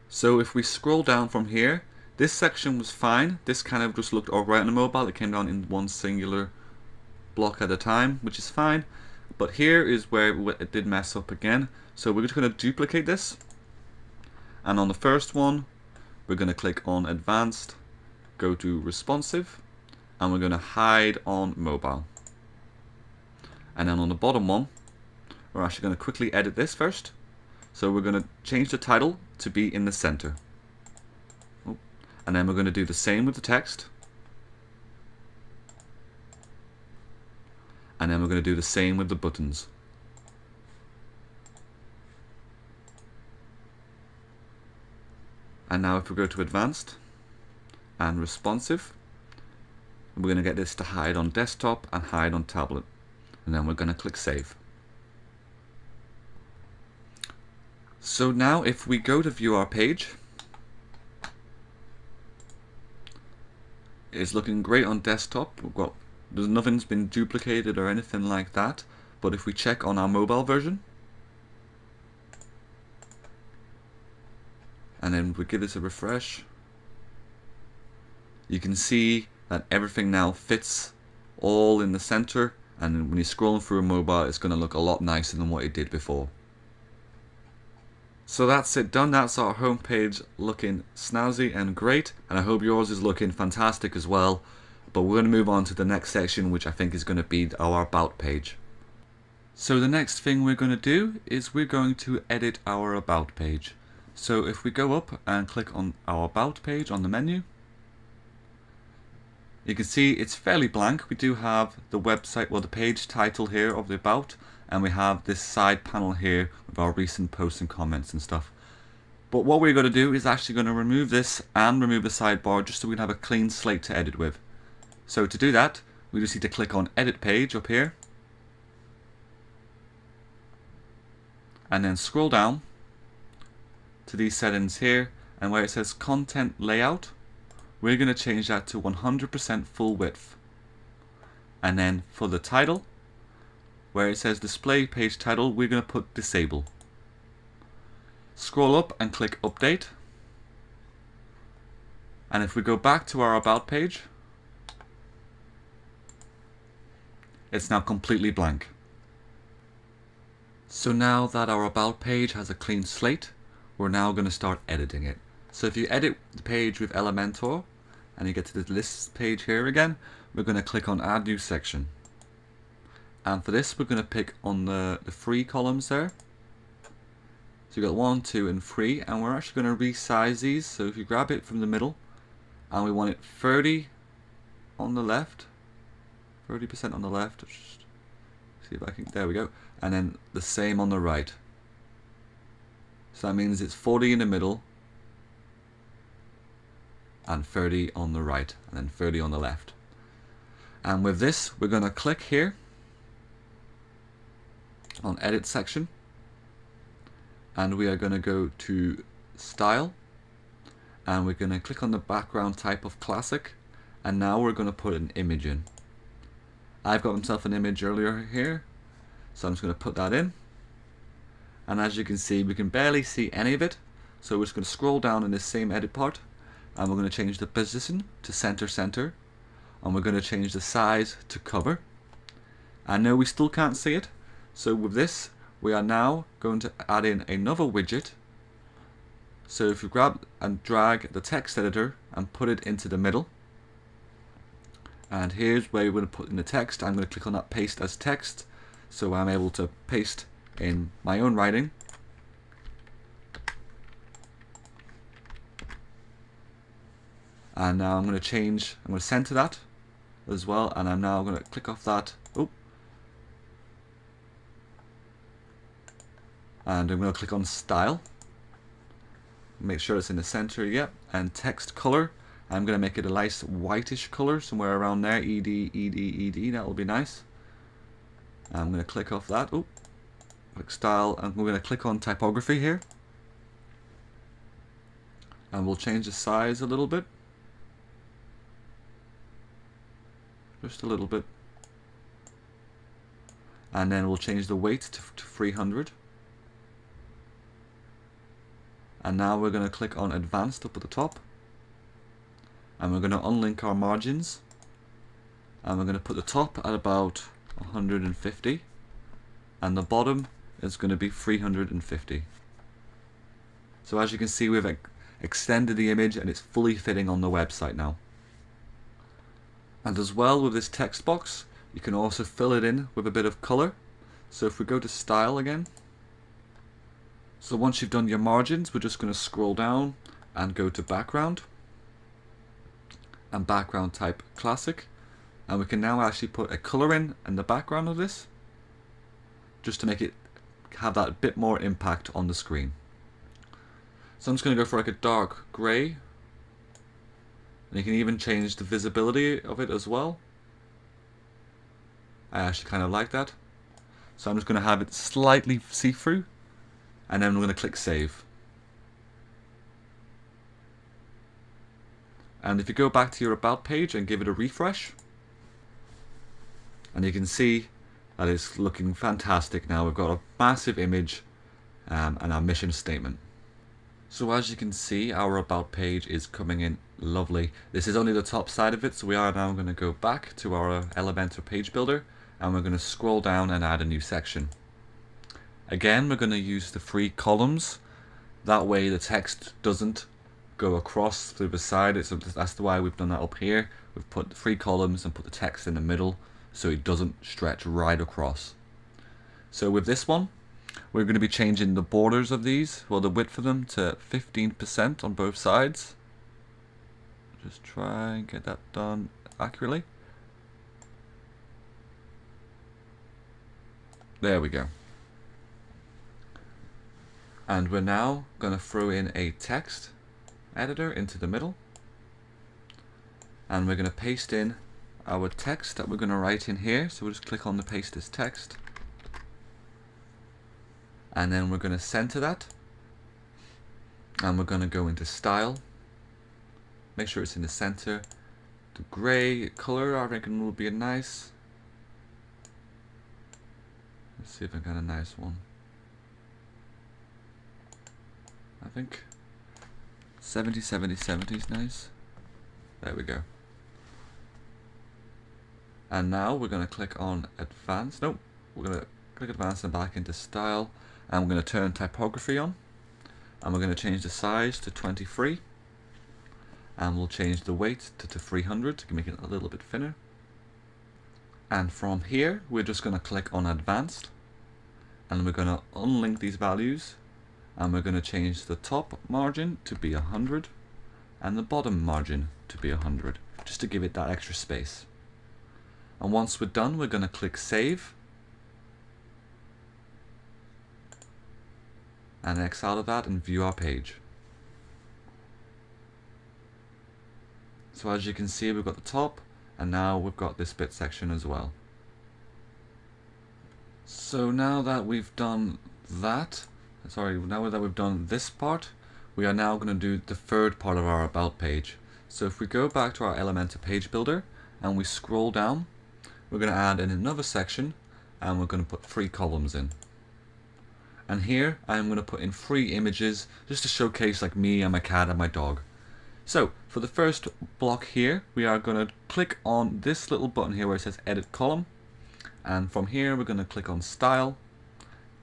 So if we scroll down from here, this section was fine. This kind of just looked alright on the mobile. It came down in one singular block at a time, which is fine. But here is where it did mess up again. So we're just going to duplicate this. And on the first one, we're going to click on Advanced, go to Responsive, and we're going to hide on mobile. And then on the bottom one, we're actually going to quickly edit this first. So we're going to change the title to be in the center. And then we're going to do the same with the text. And then we're going to do the same with the buttons. And now if we go to Advanced and Responsive, we're going to get this to hide on desktop and hide on tablet. And then we're going to click Save. So now if we go to view our page, it's looking great on desktop. Nothing's been duplicated or anything like that. But if we check on our mobile version, and then we give this a refresh, you can see that everything now fits all in the center, and when you're scrolling through a mobile, it's going to look a lot nicer than what it did before. So that's it done. That's our homepage looking snazzy and great, and I hope yours is looking fantastic as well. But we're going to move on to the next section, which I think is going to be our About page. So the next thing we're going to do is we're going to edit our About page. So if we go up and click on our About page on the menu, you can see it's fairly blank. We do have the website, well, the page title here of the About, and we have this side panel here with our recent posts and comments and stuff. But what we're going to do is actually going to remove this and remove the sidebar just so we can have a clean slate to edit with. So to do that, we just need to click on Edit Page up here, and then scroll down to these settings here, and where it says Content Layout, we're going to change that to 100% full width. And then for the title, where it says Display Page Title, we're going to put Disable. Scroll up and click Update. And if we go back to our About page, it's now completely blank. So now that our About page has a clean slate, we're now going to start editing it. So if you edit the page with Elementor and you get to the lists page here again, we're going to click on Add New Section. And for this, we're going to pick on the 3 columns there. So you've got 1, 2, and 3, and we're actually going to resize these. So if you grab it from the middle, and we want it 30 on the left, 30% on the left. Just see if I can, there we go. And then the same on the right. So that means it's 40 in the middle, and 30 on the right, and then 30 on the left. And with this, we're going to click here on Edit Section, and we are going to go to Style, and we're going to click on the background type of Classic, and now we're going to put an image in. I've got myself an image earlier here, so I'm just going to put that in. And as you can see, we can barely see any of it, so we're just going to scroll down in this same edit part, and we're going to change the position to center, and we're going to change the size to cover. I know we still can't see it, so with this, we are now going to add in another widget. So if you grab and drag the text editor and put it into the middle, and here's where we're going to put in the text. I'm going to click on that Paste as Text, so I'm able to paste in my own writing. And now I'm going to center that as well, and I'm now going to click off that. Oh. And I'm going to click on Style. Make sure it's in the center, yep. And Text Color. I'm going to make it a nice whitish color, somewhere around there. ED, that will be nice. I'm going to click off that. Oh. Click Style, and we're going to click on Typography here. And we'll change the size a little bit. Just a little bit. And then we'll change the weight to 300. And now we're going to click on Advanced up at the top. And we're going to unlink our margins. And we're going to put the top at about 150. And the bottom is going to be 350. So as you can see, we've extended the image and it's fully fitting on the website now. And as well, with this text box, you can also fill it in with a bit of color. So if we go to Style again, so once you've done your margins, we're just going to scroll down and go to Background, and Background type Classic, and we can now actually put a color in the background of this, just to make it have that bit more impact on the screen. So I'm just going to go for like a dark grey. And you can even change the visibility of it as well. I actually kind of like that. So I'm just going to have it slightly see-through. And then I'm going to click Save. And if you go back to your About page and give it a refresh, and you can see that it's looking fantastic now. We've got a massive image and our mission statement. So as you can see, our About page is coming in lovely. This is only the top side of it, so we are now going to go back to our Elementor page builder, and we're going to scroll down and add a new section. Again, we're going to use the 3 columns. That way the text doesn't go across through the side. So that's why we've done that up here. We've put 3 columns and put the text in the middle so it doesn't stretch right across. So with this one, we're going to be changing the borders of these, well, the width of them, to 15% on both sides. Just try and get that done accurately. There we go. And we're now going to throw in a text editor into the middle. And we're going to paste in our text that we're going to write in here. So we'll just click on the paste this text. And then we're going to center that. And we're going to go into style. Make sure it's in the center. The gray color, I reckon, will be a nice. Let's see if I got a nice one. I think 70, 70, 70 is nice. There we go. And now we're going to click on advanced. Nope, we're going to click advanced and back into style. And we're going to turn typography on. And we're going to change the size to 23. And we'll change the weight to 300 to make it a little bit thinner. And from here, we're just going to click on advanced. And we're going to unlink these values. And we're going to change the top margin to be 100. And the bottom margin to be 100. Just to give it that extra space. And once we're done, we're going to click save. And X out of that and view our page. So as you can see, we've got the top, and now we've got this bit section as well. So now that we've done that, now that we've done this part, we are now going to do the third part of our about page. So if we go back to our Elementor page builder and we scroll down, we're going to add in another section, and we're going to put 3 columns in. And here I'm going to put in 3 images just to showcase like me and my cat and my dog. So for the first block here, we are going to click on this little button here where it says edit column. And from here we're going to click on style,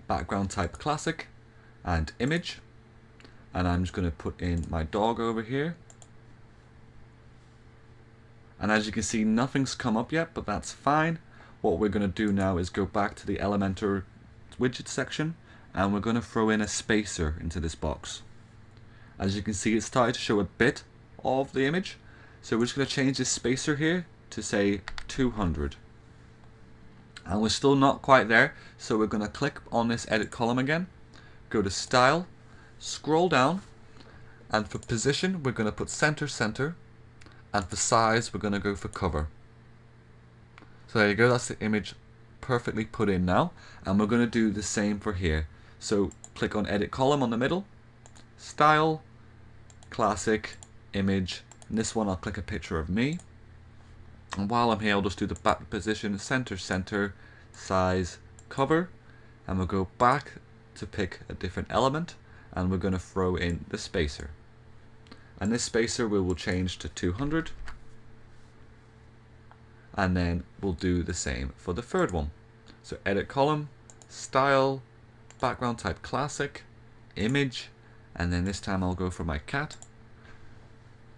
background type classic, and image. And I'm just going to put in my dog over here. And as you can see, nothing's come up yet, but that's fine. What we're going to do now is go back to the Elementor widget section, and we're going to throw in a spacer into this box. As you can see, it's started to show a bit of the image, so we're just going to change this spacer here to say 200. And we're still not quite there, so we're going to click on this edit column again, go to style, scroll down, and for position we're going to put center, center, and for size we're going to go for cover. So there you go, that's the image perfectly put in now, and we're going to do the same for here. So click on edit column on the middle, style, classic, image, and this one I'll click a picture of me. And while I'm here, I'll just do the back position, center, center, size, cover, and we'll go back to pick a different element, and we're going to throw in the spacer. And this spacer we will change to 200, and then we'll do the same for the third one. So edit column, style, background type classic, image, and then this time I'll go for my cat.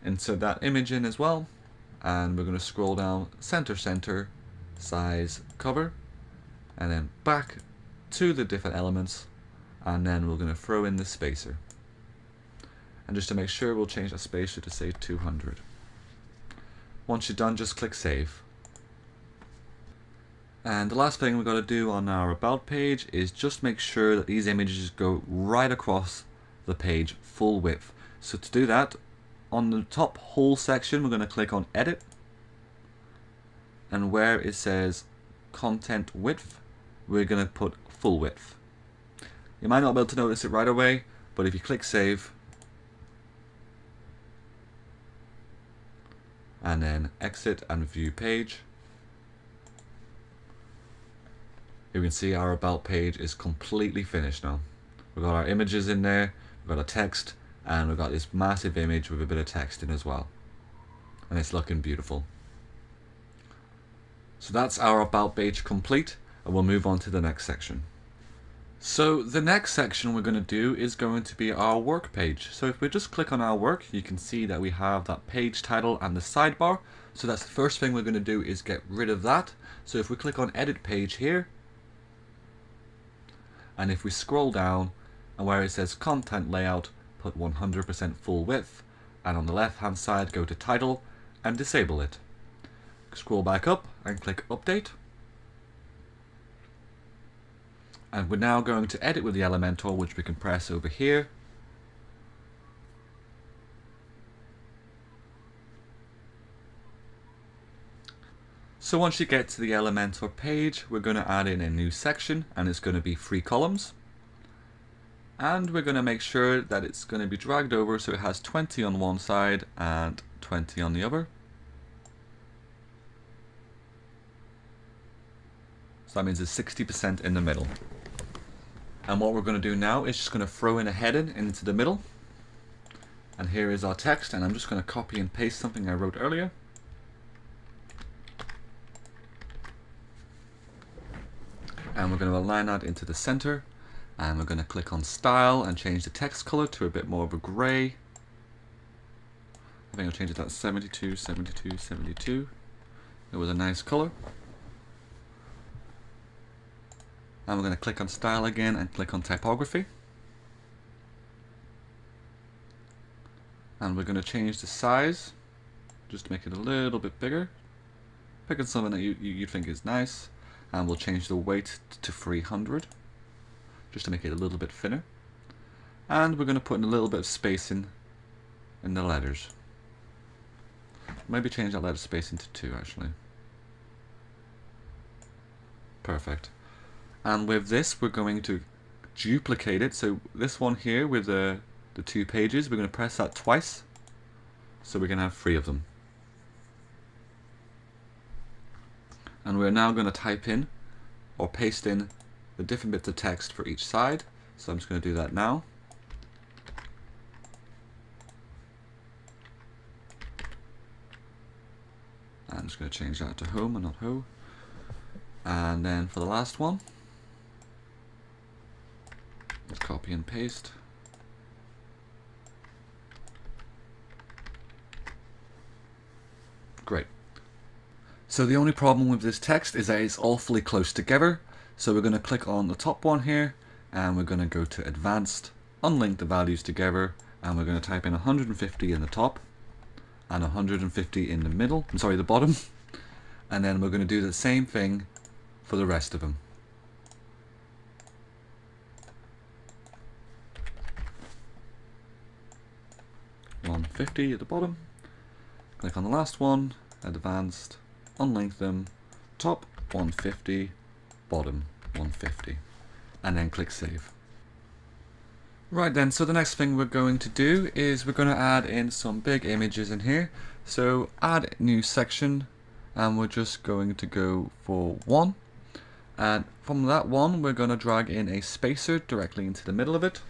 Insert that image in as well, and we're going to scroll down, center, center, size, cover, and then back to the different elements, and then we're going to throw in the spacer. And just to make sure, we'll change that spacer to say 200. Once you're done, just click save. And the last thing we've got to do on our about page is just make sure that these images go right across the page full width. So to do that, on the top whole section we're going to click on edit, and where it says content width we're going to put full width. You might not be able to notice it right away, but if you click save and then exit and view page, you can see our about page is completely finished now. We've got our images in there, we've got a text, and we've got this massive image with a bit of text in as well. And it's looking beautiful. So that's our about page complete, and we'll move on to the next section. So the next section we're going to do is going to be our work page. So if we just click on our work, you can see that we have that page title and the sidebar. So that's the first thing we're going to do, is get rid of that. So if we click on edit page here, And if we scroll down and where it says content layout, put 100% full width, and on the left hand side go to title and disable it. Scroll back up and click update. And we're now going to edit with the Elementor, which we can press over here. So once you get to the Elementor page, we're going to add in a new section, and it's going to be 3 columns. And we're going to make sure that it's going to be dragged over so it has 20 on one side and 20 on the other. So that means it's 60% in the middle. And what we're going to do now is just going to throw in a heading into the middle. And here is our text, and I'm just going to copy and paste something I wrote earlier. And we're going to align that into the center, and we're going to click on style and change the text color to a bit more of a gray. I think I'll change it to 72, 72, 72. It was a nice color. And we're going to click on style again and click on typography. And we're going to change the size just to make it a little bit bigger. Picking something that you think is nice. And we'll change the weight to 300 just to make it a little bit thinner. And we're going to put in a little bit of spacing in the letters. Maybe change that letter spacing to 2 actually. Perfect. And with this we're going to duplicate it. So this one here with the 2 pages, we're going to press that twice so we can have 3 of them. And we're now going to type in or paste in the different bits of text for each side. So I'm just going to do that now. I'm just going to change that to home and not ho. And then for the last one, let's copy and paste. Great. So the only problem with this text is that it's awfully close together. So we're going to click on the top one here, and we're going to go to advanced, unlink the values together, and we're going to type in 150 in the top and 150 in the middle, I'm sorry, the bottom. And then we're going to do the same thing for the rest of them. $150 at the bottom. Click on the last one, advanced, unlink them, top 150, bottom 150, and then click save. Right then, so the next thing we're going to do is we're going to add in some big images in here. So add new section, and we're just going to go for 1, and from that one we're going to drag in a spacer directly into the middle of it,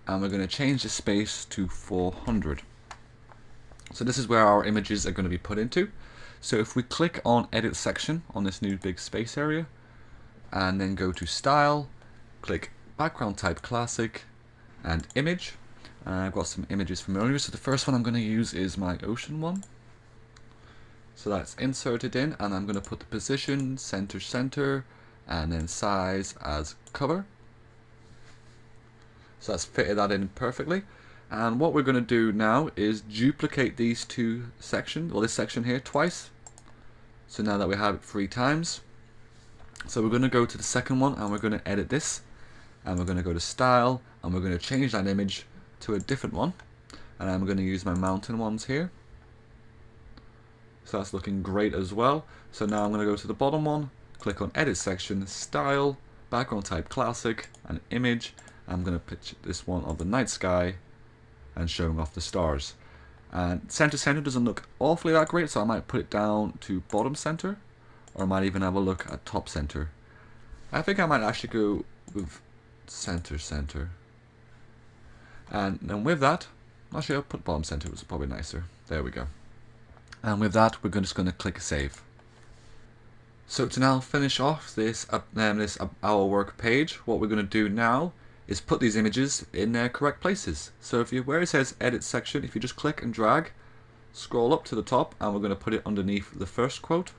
and we're going to change the space to 400. So this is where our images are going to be put into. So if we click on edit section on this new big space area, and then go to style, click background type classic and image. I've got some images from earlier, so the first one I'm going to use is my ocean one. So that's inserted in, and I'm going to put the position, center, and then size as cover. So that's fitted that in perfectly. And what we're going to do now is duplicate these 2 sections, or this section here, twice. So now that we have it 3 times. So we're going to go to the second one, and we're going to edit this, and we're going to go to style, and we're going to change that image to a different one, and I'm going to use my mountain ones here. So that's looking great as well. So now I'm going to go to the bottom one, click on edit section, style, background type classic, and image. I'm going to pitch this one of the night sky and showing off the stars. And center doesn't look awfully that great, so I might put it down to bottom center, or I might even have a look at top center. I think I might actually go with center. And then with that, actually I'll put bottom center, it's probably nicer. There we go. And with that, we're just going to click save. So to now finish off this Our Work page, what we're going to do now is put these images in their correct places. So if you, where it says edit section, if you just click and drag, scroll up to the top, and we're going to put it underneath the first quote.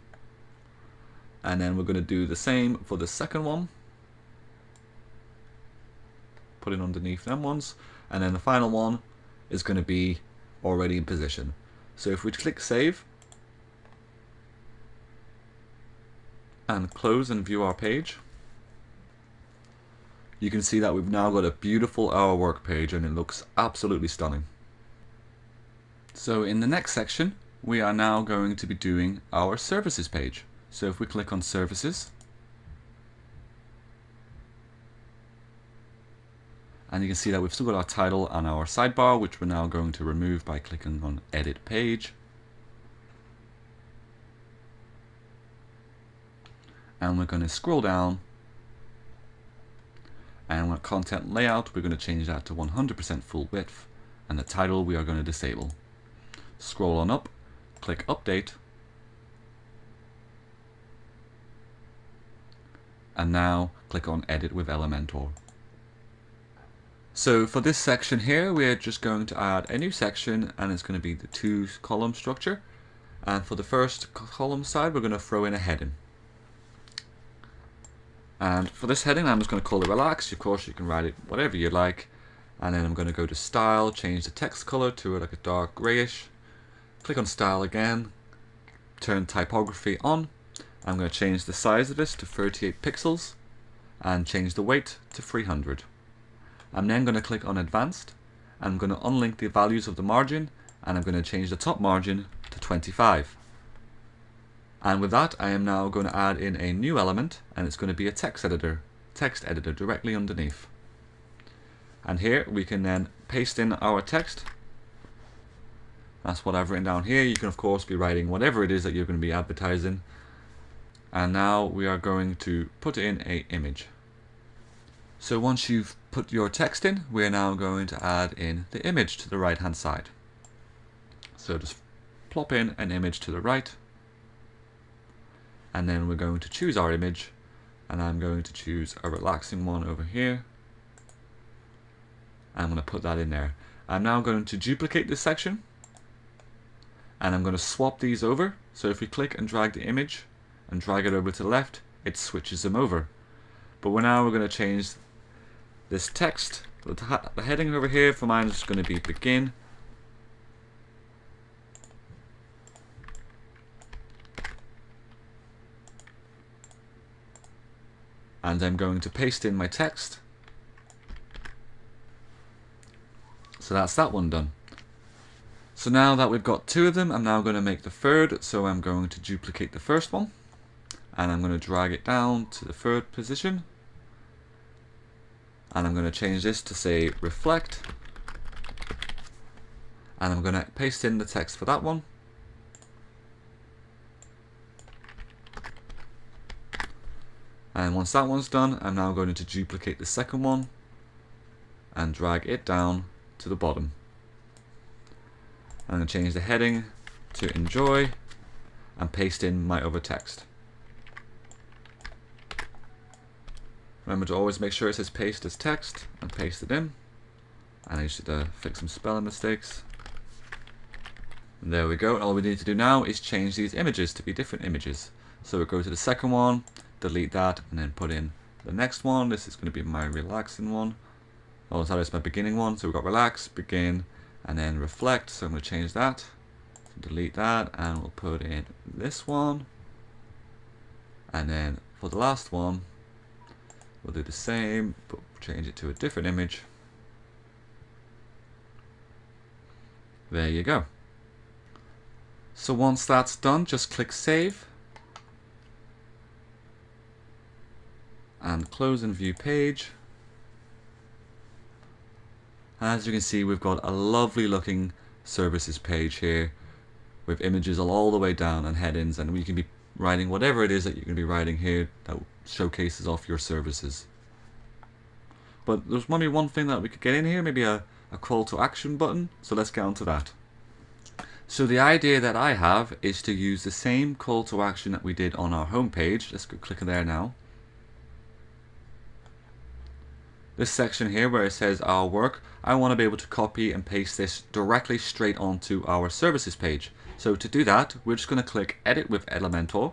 And then we're going to do the same for the second one. put in underneath them ones, and then the final one is going to be already in position. So if we click save and close and view our page, you can see that we've now got a beautiful Our Work page, and it looks absolutely stunning. So in the next section, we are now going to be doing our services page. So if we click on services, and you can see that we've still got our title and our sidebar, which we're now going to remove by clicking on edit page. And we're going to scroll down, and with content layout, we're going to change that to 100% full width, and the title we are going to disable. Scroll on up, click update, and now click on edit with Elementor. So for this section here, we're just going to add a new section, and it's going to be the 2-column structure. And for the first column side, we're going to throw in a heading. And for this heading, I'm just going to call it relax. Of course, you can write it whatever you like. And then I'm going to go to style, change the text color to like a dark grayish. Click on style again, turn typography on. I'm going to change the size of this to 38 pixels and change the weight to 300. I'm then going to click on advanced. I'm going to unlink the values of the margin, and I'm going to change the top margin to 25. And with that, I am now going to add in a new element, and it's going to be a text editor directly underneath. And here we can then paste in our text. That's what I've written down here. You can of course be writing whatever it is that you're going to be advertising. And now we are going to put in an image. So once you've put your text in, we're now going to add in the image to the right hand side. So just plop in an image to the right. And then we're going to choose our image, and I'm going to choose a relaxing one over here. I'm going to put that in there. I'm now going to duplicate this section, and I'm going to swap these over. So if we click and drag the image and drag it over to the left, it switches them over. But we're going to change this text. The heading over here for mine is going to be begin. And I'm going to paste in my text. So that's that one done. So now that we've got 2 of them, I'm now going to make the 3rd. So I'm going to duplicate the first one, and I'm going to drag it down to the 3rd position. And I'm going to change this to say reflect. And I'm going to paste in the text for that one. And once that one's done, I'm now going to duplicate the second one and drag it down to the bottom. I'm going to change the heading to enjoy and paste in my other text. Remember to always make sure it says paste as text and paste it in. And I should fix some spelling mistakes. And there we go. And all we need to do now is change these images to be different images. So we go to the second one, delete that, and then put in the next one. This is going to be my relaxing one. Oh, sorry, it's my beginning one. So we've got relax, begin, and then reflect. So I'm going to change that. So delete that, and we'll put in this one. And then for the last one, we'll do the same, but change it to a different image. There you go. So once that's done, just click save. And close and view page. As you can see, we've got a lovely looking services page here with images all the way down and headings, and we can be writing whatever it is that you're going to be writing here that showcases off your services. But there's maybe one thing that we could get in here, maybe a call to action button. So let's get on to that. So the idea that I have is to use the same call to action that we did on our home page. Let's go click there now. This section here where it says our work, I want to be able to copy and paste this directly straight onto our services page. So to do that, we're just going to click edit with Elementor.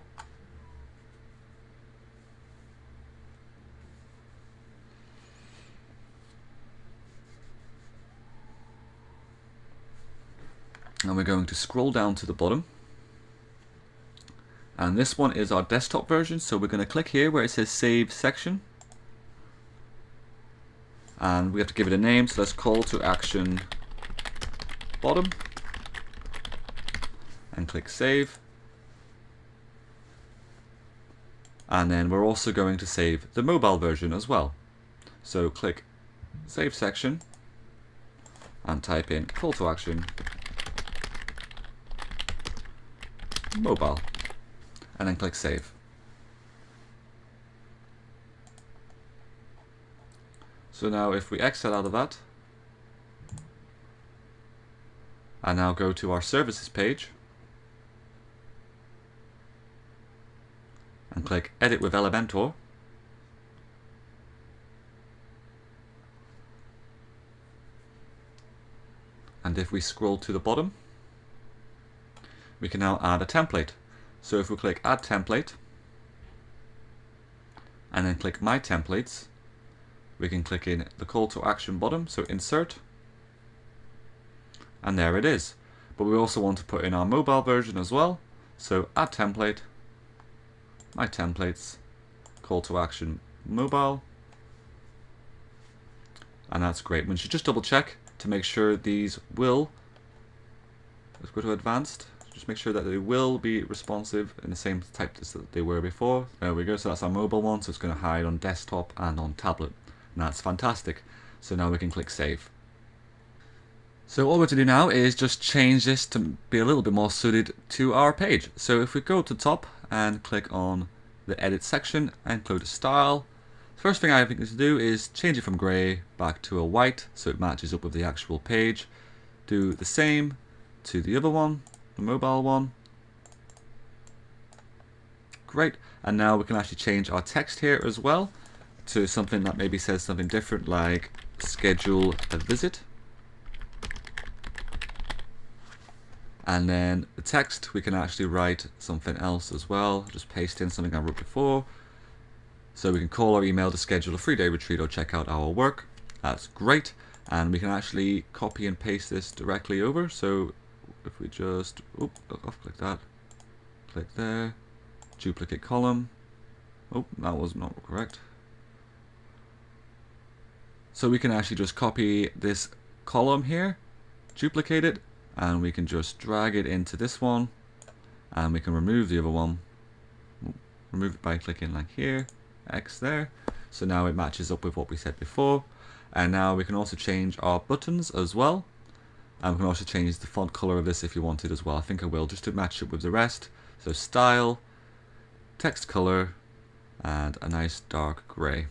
And we're going to scroll down to the bottom. And this one is our desktop version, so we're going to click here where it says Save Section. And we have to give it a name, so let's call to action bottom. And click Save. And then we're also going to save the mobile version as well. So click Save Section and type in call to action mobile. And then click Save. So now if we exit out of that and now go to our services page and click Edit with Elementor, and if we scroll to the bottom, we can now add a template. So if we click Add Template and then click My Templates, we can click in the call to action bottom, so insert, and there it is. But we also want to put in our mobile version as well, so Add Template, My Templates, call to action mobile, and that's great. We should just double check to make sure these will, let's go to advanced, just make sure that they will be responsive in the same type as they were before. There we go, so that's our mobile one, so it's going to hide on desktop and on tablet, and that's fantastic. So now we can click Save. So all we're to do now is just change this to be a little bit more suited to our page. So if we go to the top and click on the edit section and go to style, first thing I think to do is change it from grey back to a white so it matches up with the actual page. Do the same to the other one, the mobile one. Great, and now we can actually change our text here as well to something that maybe says something different, like schedule a visit. And then the text, we can actually write something else as well, just paste in something I wrote before. So we can call our email to schedule a 3-day retreat or check out our work. That's great. And we can actually copy and paste this directly over. So if we just click that, click there, duplicate column. Oh, that was not correct. So we can actually just copy this column here, duplicate it, and we can just drag it into this one, and we can remove the other one. Remove it by clicking like here, X there. So now it matches up with what we said before. And now we can also change our buttons as well. And we can also change the font color of this if you wanted as well. I think I will, just to match it with the rest. So style, text color, and a nice dark gray.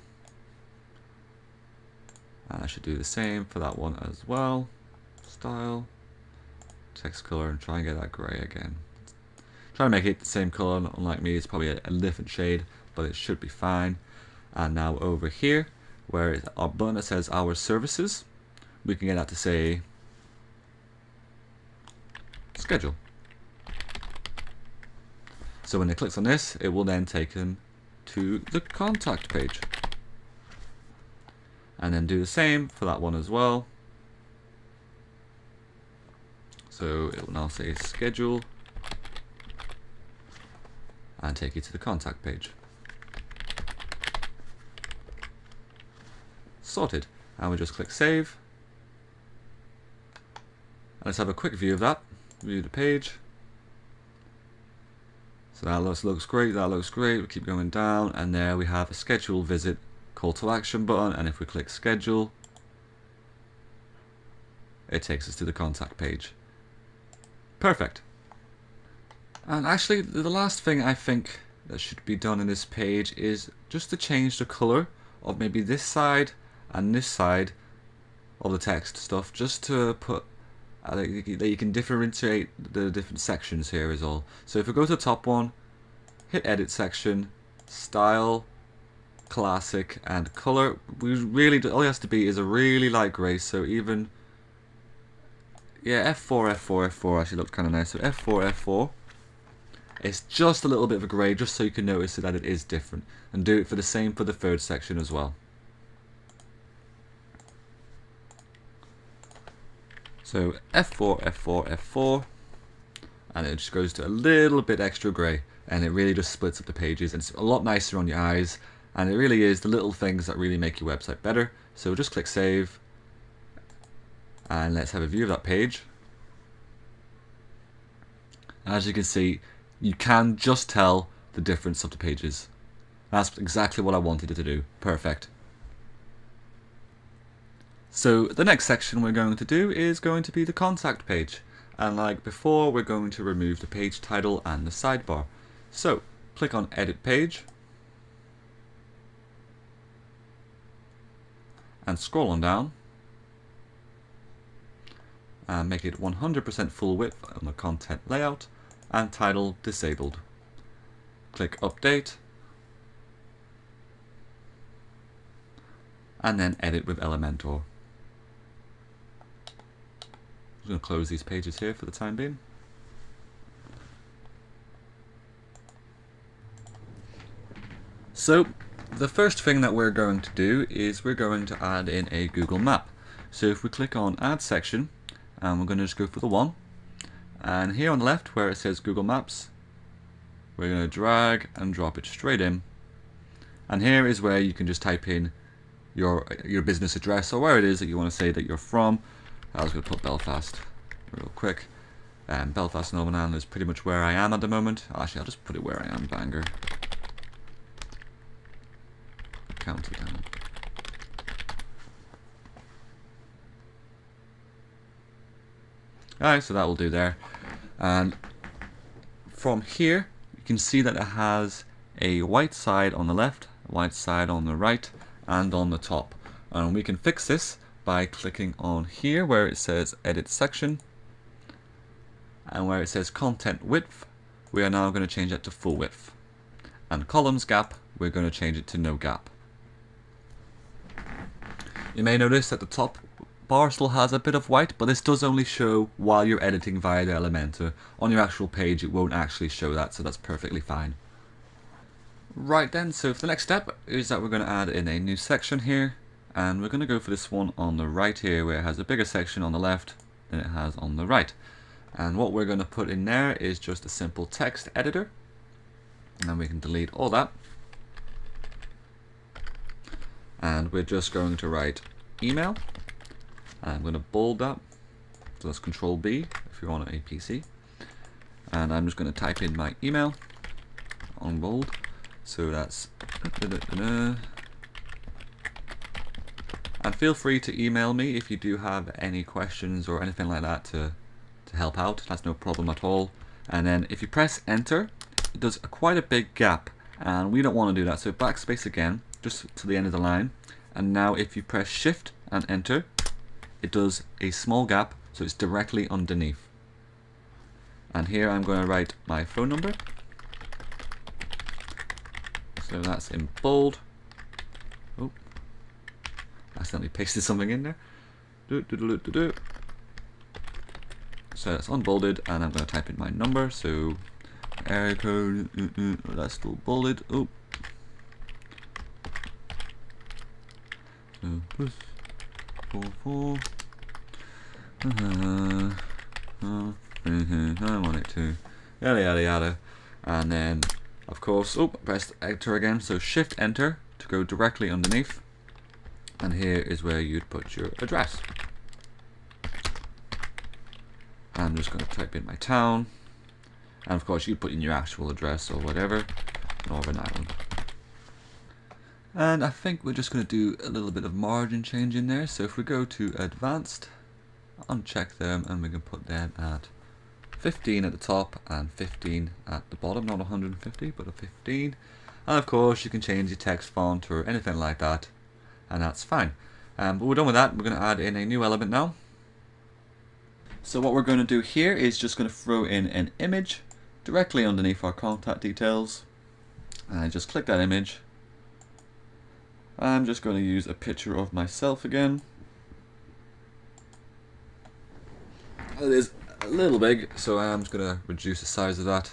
And I should do the same for that one as well. Style, text color, and try and get that gray again. Try to make it the same color, unlike me, it's probably a different shade, but it should be fine. And now over here, where our button that says our services, we can get that to say schedule. So when it clicks on this, it will then take them to the contact page. And then do the same for that one as well. So it will now say schedule and take you to the contact page. Sorted. And we just click save. And let's have a quick view of that. View the page. So that looks great, that looks great. We keep going down, and there we have a schedule visit call to action button, and if we click schedule, it takes us to the contact page. Perfect. And actually the last thing I think that should be done in this page is just to change the color of maybe this side and this side of the text stuff, just to put that you can differentiate the different sections here is all. So if we go to the top one, hit edit section, style, classic, and color, we really, all it has to be is a really light gray. So even, yeah, F4 actually looks kind of nice. So F4, it's just a little bit of a grey, just so you can notice that it is different. And do it for the same for the third section as well. So F4, F4, F4, and it just goes to a little bit extra grey, and it really just splits up the pages, and it's a lot nicer on your eyes, and it really is the little things that really make your website better. So just click save, and let's have a view of that page. As you can see, you can just tell the difference of the pages. That's exactly what I wanted it to do. Perfect. So the next section we're going to do is going to be the contact page. And like before, we're going to remove the page title and the sidebar. So click on Edit Page and scroll on down and make it 100% full width on the content layout and title disabled. Click Update and then edit with Elementor. I'm going to close these pages here for the time being. So the first thing that we're going to do is we're going to add in a Google map. So if we click on Add Section, and we're going to just go for the one, and here on the left where it says Google Maps, we're going to drag and drop it straight in, and here is where you can just type in your business address or where it is that you want to say that you're from. I was going to put Belfast real quick. Belfast, Northern Ireland is pretty much where I am at the moment. Actually, I'll just put it where I am, Bangor. County down. Alright, so that will do there. And from here, you can see that it has a white side on the left, a white side on the right, and on the top. And we can fix this by clicking on here where it says Edit Section, and where it says Content Width, we are now going to change that to full width. And Columns Gap, we're going to change it to no gap. You may notice that the top bar still has a bit of white, but this does only show while you're editing via the Elementor. On your actual page it won't actually show that, so that's perfectly fine. Right then, so for the next step is that we're going to add in a new section here, and we're going to go for this one on the right here where it has a bigger section on the left than it has on the right. And what we're going to put in there is just a simple text editor, and we can delete all that. And we're just going to write email. I'm going to bold that, so that's Control B if you're on a PC. And I'm just going to type in my email on bold. So that's and feel free to email me if you do have any questions or anything like that to help out. That's no problem at all. And then if you press enter, it does quite a big gap, and we don't want to do that. So backspace again, just to the end of the line. And now if you press shift and enter, it does a small gap, so it's directly underneath. And here I'm going to write my phone number. So that's in bold. Oh, accidentally pasted something in there. So that's unbolded, and I'm going to type in my number. So area code, that's still bolded. Oh. So plus 44. I want it to yada yada yada, and then of course, press enter again. So shift enter to go directly underneath, and here is where you'd put your address. I'm just going to type in my town, and of course you put in your actual address or whatever, Northern Ireland. And I think we're just going to do a little bit of margin change in there. So if we go to advanced, uncheck them, and we can put them at 15 at the top and 15 at the bottom, not 150 but a 15. And of course you can change your text font or anything like that, and that's fine. But we're done with that. We're going to add in a new element now. So what we're going to do here is just going to throw in an image directly underneath our contact details, and just click that image. I'm just going to use a picture of myself again. It is a little big, so I'm just going to reduce the size of that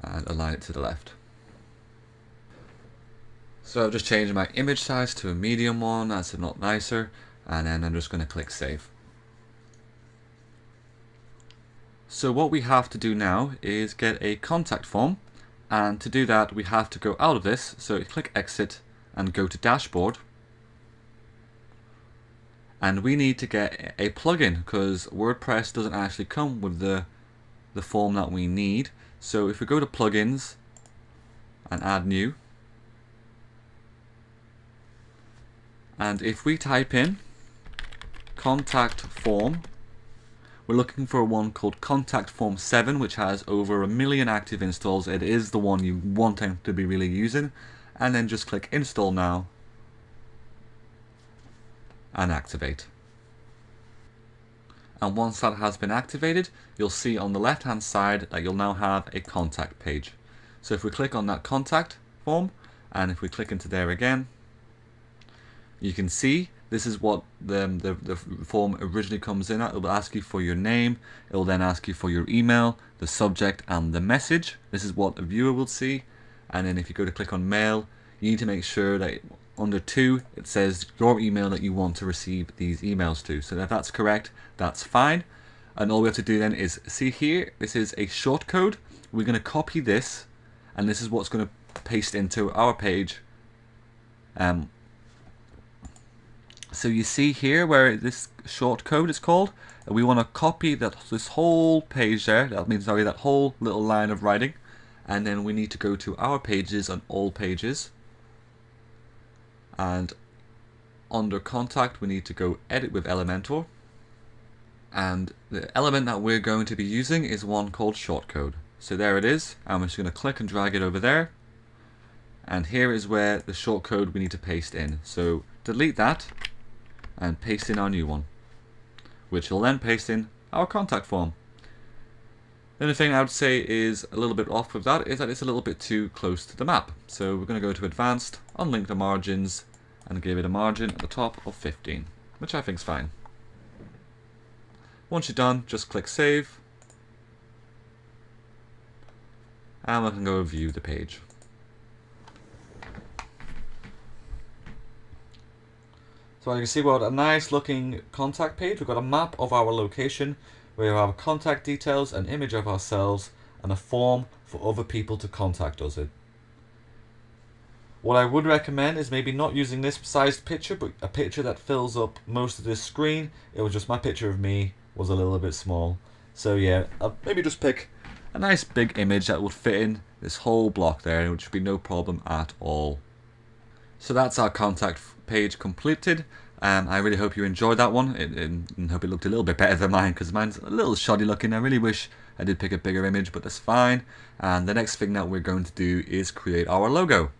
and align it to the left. So I've just changed my image size to a medium one, that's a lot nicer, and then I'm just going to click save. So what we have to do now is get a contact form, and to do that we have to go out of this. So click exit and go to dashboard, and we need to get a plugin because WordPress doesn't actually come with the form that we need. So if we go to plugins and add new, and if we type in contact form, we're looking for one called Contact Form 7, which has over 1 million active installs. It is the one you want to be really using. And then just click Install Now and activate. And once that has been activated, you'll see on the left hand side that you'll now have a contact page. So if we click on that contact form, and if we click into there again, you can see this is what the form originally comes in at. It will ask you for your name, it will then ask you for your email, the subject and the message. This is what the viewer will see. And then if you go to click on mail, you need to make sure that under 2 it says your email that you want to receive these emails to. So if that's correct, that's fine. And all we have to do then is see here, this is a short code. We're going to copy this, and this is what's going to paste into our page. So you see here where this short code is called, we want to copy this whole page there, that means sorry, that whole little line of writing, and then we need to go to our pages and all pages, and under contact we need to go edit with Elementor, and the element that we're going to be using is one called shortcode. So there it is, and we're just going to click and drag it over there, and here is where the shortcode we need to paste in. So delete that and paste in our new one, which will then paste in our contact form. The only thing I would say is a little bit off with that is that it's a little bit too close to the map. So we're going to go to advanced, unlink the margins, and give it a margin at the top of 15, which I think is fine. Once you're done, just click save, and we can go view the page. So you can see we've got a nice looking contact page. We've got a map of our location. We have our contact details, an image of ourselves, and a form for other people to contact us in. What I would recommend is maybe not using this sized picture, but a picture that fills up most of this screen. It was just my picture of me was a little bit small. So yeah, I'll maybe just pick a nice big image that would fit in this whole block there, which would be no problem at all. So that's our contact page completed. I really hope you enjoyed that one, and hope it looked a little bit better than mine, because mine's a little shoddy looking. I really wish I did pick a bigger image, but that's fine. And the next thing that we're going to do is create our logo.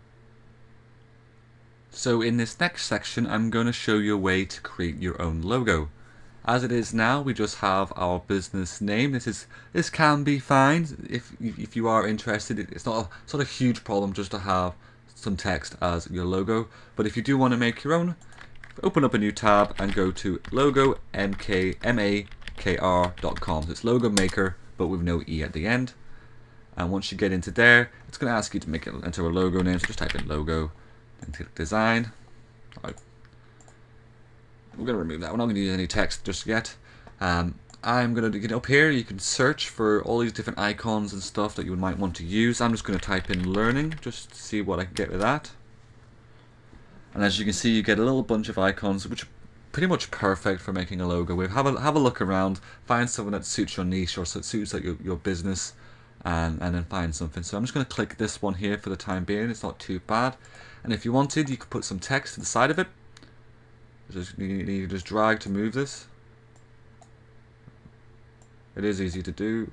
So in this next section, I'm going to show you a way to create your own logo. As it is now, we just have our business name. This can be fine if you are interested. It's not a huge problem just to have some text as your logo, but if you do want to make your own, open up a new tab and go to logomakr.com. So it's logo maker but with no e at the end, and once you get into there, it's going to ask you to enter a logo name. So just type in logo and click design. Right. We're going to remove that. We're not going to use any text just yet. I'm going to get up here. You can search for all these different icons and stuff that you might want to use. I'm just going to type in learning just to see what I can get with that. And as you can see, you get a little bunch of icons, which are pretty much perfect for making a logo with. Have a look around, find something that suits your niche or suits like your business, and then find something. So I'm just going to click this one here for the time being. It's not too bad. And if you wanted, you could put some text to the side of it. You just drag to move this. It is easy to do.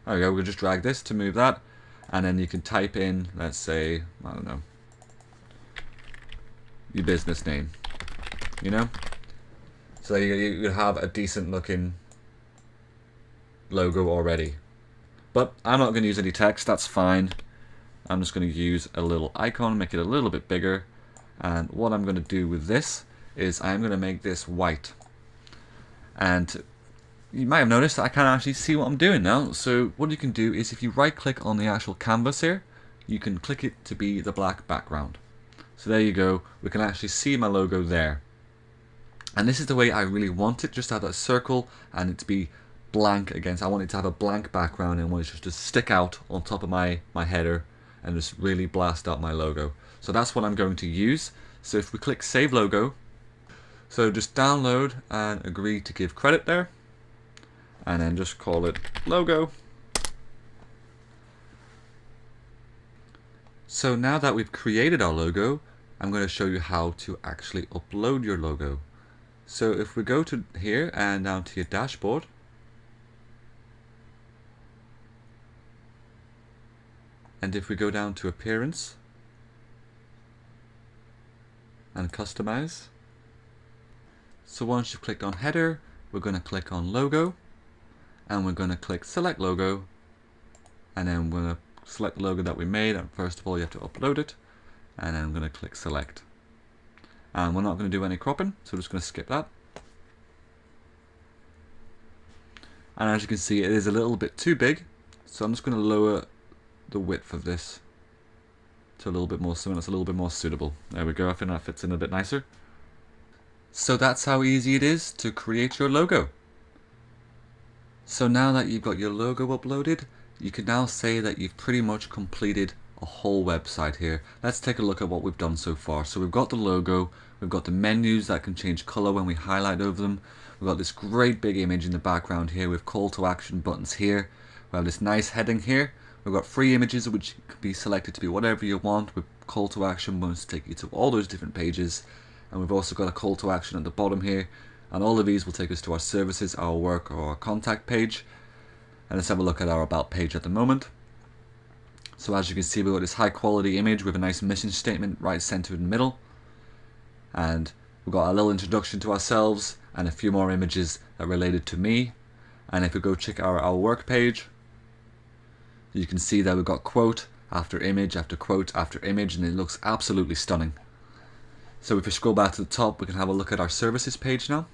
There we go, we'll just drag this to move that, and then you can type in, let's say, I don't know, your business name, you know? So you have a decent looking logo already. But I'm not going to use any text, that's fine. I'm just going to use a little icon, make it a little bit bigger, and what I'm going to do with this is I'm going to make this white. And you might have noticed that I can't actually see what I'm doing now. So what you can do is if you right click on the actual canvas here, you can click it to be the black background. So there you go, we can actually see my logo there. And this is the way I really want it, just to have that circle and it to be blank against. I want it to have a blank background and I want it just to stick out on top of my header and just really blast out my logo. So that's what I'm going to use. So if we click Save Logo, so just download and agree to give credit there, and then just call it logo. So now that we've created our logo, I'm going to show you how to actually upload your logo. So if we go to here and down to your dashboard, and if we go down to appearance and customize, so once you've clicked on header, we're going to click on logo, and we're going to click select logo, and then we're going to select the logo that we made. And first of all, you have to upload it, and then I'm going to click select. And we're not going to do any cropping, so we're just going to skip that. And as you can see, it is a little bit too big, so I'm just going to lower the width of this to a little bit more, something that's a little bit more suitable. There we go. I think that fits in a bit nicer. So that's how easy it is to create your logo. So now that you've got your logo uploaded, you can now say that you've pretty much completed a whole website here. Let's take a look at what we've done so far. So we've got the logo, we've got the menus that can change color when we highlight over them. We've got this great big image in the background here with call to action buttons here. We have this nice heading here. We've got free images which can be selected to be whatever you want, with call to action buttons to take you to all those different pages. And we've also got a call to action at the bottom here, and all of these will take us to our services, our work, or our contact page. And let's have a look at our about page at the moment. So as you can see, we've got this high quality image with a nice mission statement right centered in the middle, and we've got a little introduction to ourselves and a few more images that are related to me. And if we go check our work page, you can see that we've got quote after image after quote after image, and it looks absolutely stunning. So if we scroll back to the top, we can have a look at our services page now.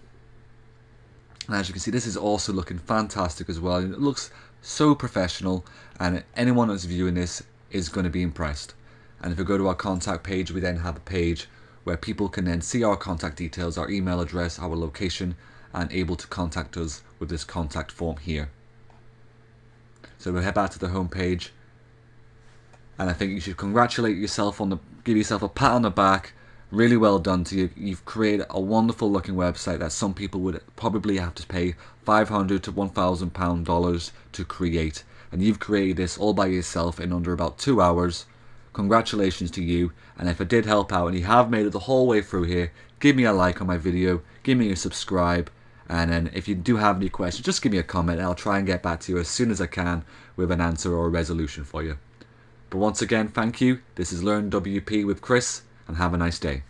And as you can see, this is also looking fantastic as well. It looks so professional, and anyone that's viewing this is going to be impressed. And if we go to our contact page, we then have a page where people can then see our contact details, our email address, our location, and able to contact us with this contact form here. So we'll head back to the home page, and I think you should congratulate yourself give yourself a pat on the back. Really well done to you. You've created a wonderful looking website that some people would probably have to pay $500 to $1,000 to create, and you've created this all by yourself in under about 2 hours. Congratulations to you. And if it did help out and you have made it the whole way through here, give me a like on my video, give me a subscribe, and then if you do have any questions, just give me a comment and I'll try and get back to you as soon as I can with an answer or a resolution for you. But once again, thank you. This is Learn WP with Chris, and have a nice day.